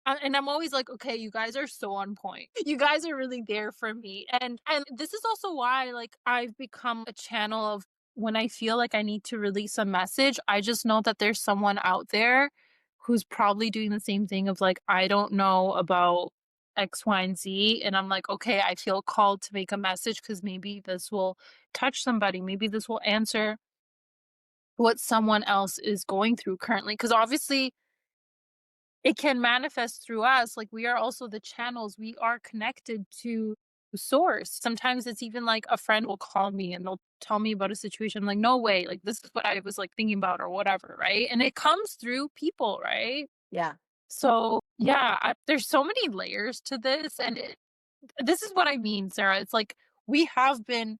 And I'm always like, "Okay, you guys are so on point. You guys are really there for me." And this is also why, like, I've become a channel of when I feel like I need to release a message, I just know that there's someone out there who's probably doing the same thing of, like, I don't know about X, Y, and Z, and I'm like, "Okay, I feel called to make a message because maybe this will touch somebody. Maybe this will answer what someone else is going through currently." Because obviously it can manifest through us, like, we are also the channels, we are connected to source. Sometimes it's even like a friend will call me and they'll tell me about a situation, I'm like, "No way, like, this is what I was, like, thinking about," or whatever, right? And it comes through people, right? Yeah. So, yeah, there's so many layers to this, and this is what I mean, Sarah, it's like, we have been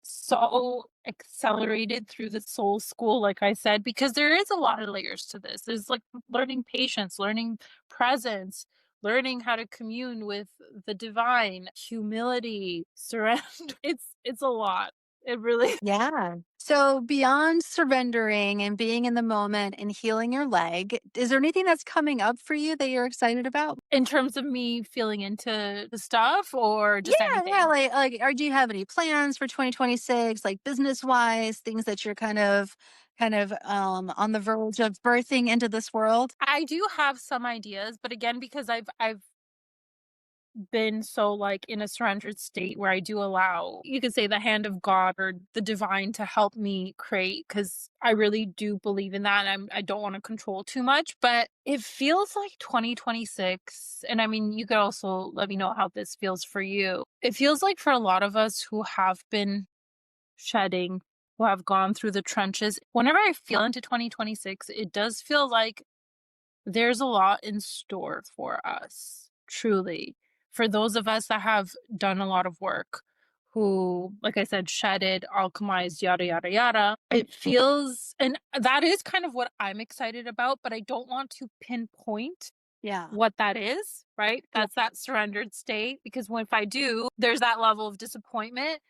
so accelerated through the soul school, like I said, because there is a lot of layers to this. There's like learning patience, learning presence, learning how to commune with the divine, humility, surrender. It's a lot. It really Yeah. So beyond surrendering and being in the moment and healing your leg, is there anything that's coming up for you that you're excited about? in terms of me feeling into the stuff or just Yeah, anything. like, or do you have any plans for 2026, like business-wise, things that you're kind of on the verge of birthing into this world? I do have some ideas, but again, because I've been so like in a surrendered state where I do allow, you could say, the hand of God or the divine to help me create, because I really do believe in that. And I don't want to control too much, but it feels like 2026. And I mean, you could also let me know how this feels for you. It feels like for a lot of us who have been shedding, who have gone through the trenches, whenever I feel into 2026, it does feel like there's a lot in store for us, truly. For those of us that have done a lot of work, who, like I said, shedded, alchemized, yada, yada, yada, it feels, and that is kind of what I'm excited about, but I don't want to pinpoint Yeah. what that is, right? Yeah. That's that surrendered state, because if I do, there's that level of disappointment.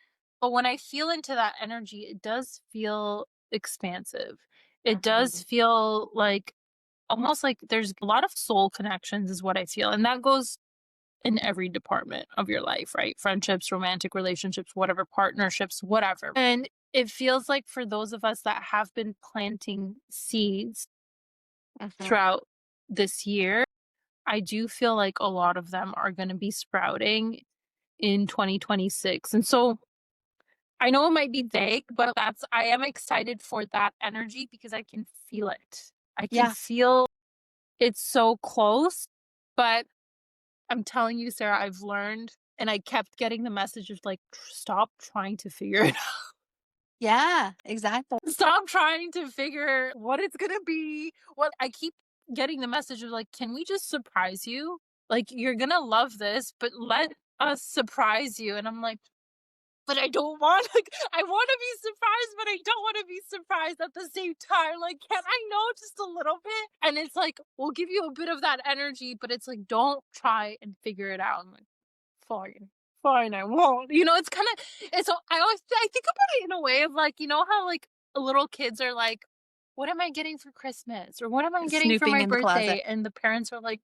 But when I feel into that energy, it does feel expansive. It does feel like almost like there's a lot of soul connections, is what I feel. And that goes in every department of your life, right? Friendships, romantic relationships, whatever, partnerships, whatever. And it feels like for those of us that have been planting seeds throughout this year, I do feel like a lot of them are going to be sprouting in 2026. And so I know it might be vague, but I am excited for that energy because I can feel it. I can Yeah. feel it's so close, but I'm telling you, Sarah, I've learned, and I kept getting the message of like, stop trying to figure it out. Yeah, exactly. Stop trying to figure what it's gonna be. What I keep getting the message of like, can we just surprise you? Like, you're gonna love this, but let us surprise you. And I'm like, but I don't want, like, I want to be surprised, but I don't want to be surprised at the same time. Like, can I know just a little bit? And it's like, we'll give you a bit of that energy, but it's like, don't try and figure it out. I'm like, fine, fine, I won't. It's kind of, it's, I think about it in a way of like, how like little kids are like, what am I getting for Christmas? Or what am I getting for Snooping my in the closet. birthday? And the parents are like,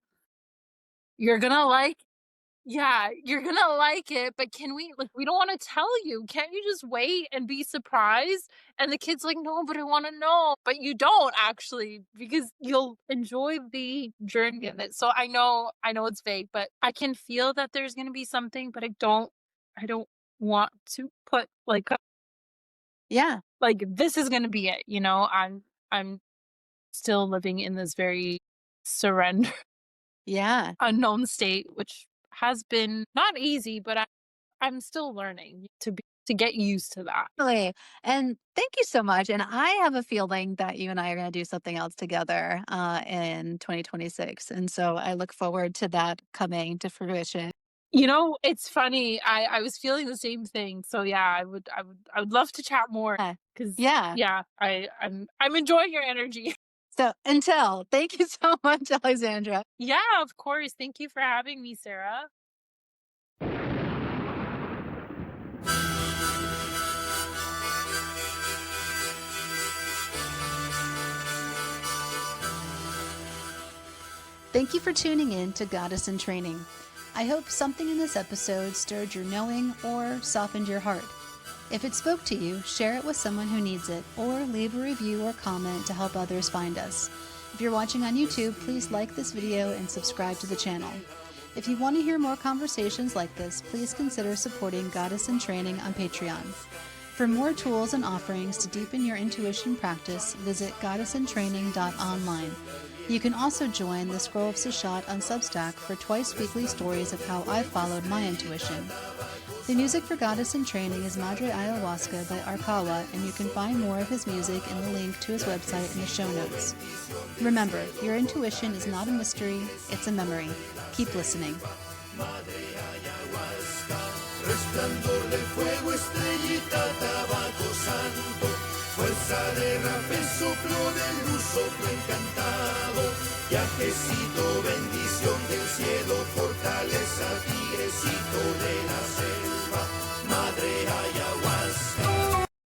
you're gonna like yeah, you're gonna like it, but can we like, we don't wanna tell you. Can't you just wait and be surprised? And the kid's like, "No, but I wanna know." But you don't actually, because you'll enjoy the journey of it. So I know it's vague, but I can feel that there's gonna be something, but I don't want to put Yeah. like this is gonna be it, you know? I'm still living in this very surrender Yeah. unknown state, which has been not easy, but I'm still learning to get used to that. Really. And thank you so much. And I have a feeling that you and I are going to do something else together in 2026. And so I look forward to that coming to fruition. It's funny. I was feeling the same thing. So yeah, I would love to chat more Yeah. because Yeah. yeah, I'm enjoying your energy. So until, thank you so much, Alexandra. Yeah, of course. Thank you for having me, Sarah. Thank you for tuning in to Goddess in Training. I hope something in this episode stirred your knowing or softened your heart. If it spoke to you, share it with someone who needs it, or leave a review or comment to help others find us. If you're watching on YouTube, please like this video and subscribe to the channel. If you want to hear more conversations like this, please consider supporting Goddess in Training on Patreon. For more tools and offerings to deepen your intuition practice, visit goddessintraining.online. You can also join the Scroll of Sashat on Substack for twice-weekly stories of how I followed my intuition. The music for Goddess in Training is Madre Ayahuasca by Arkawa, and you can find more of his music in the link to his website in the show notes. Remember, your intuition is not a mystery, it's a memory. Keep listening. Resplandor del fuego, estrellita, tabaco santo, fuerza de rapel, soplo de luz, soplo encantado, viajecito, bendición del cielo, fortaleza, tigrecito de la selva.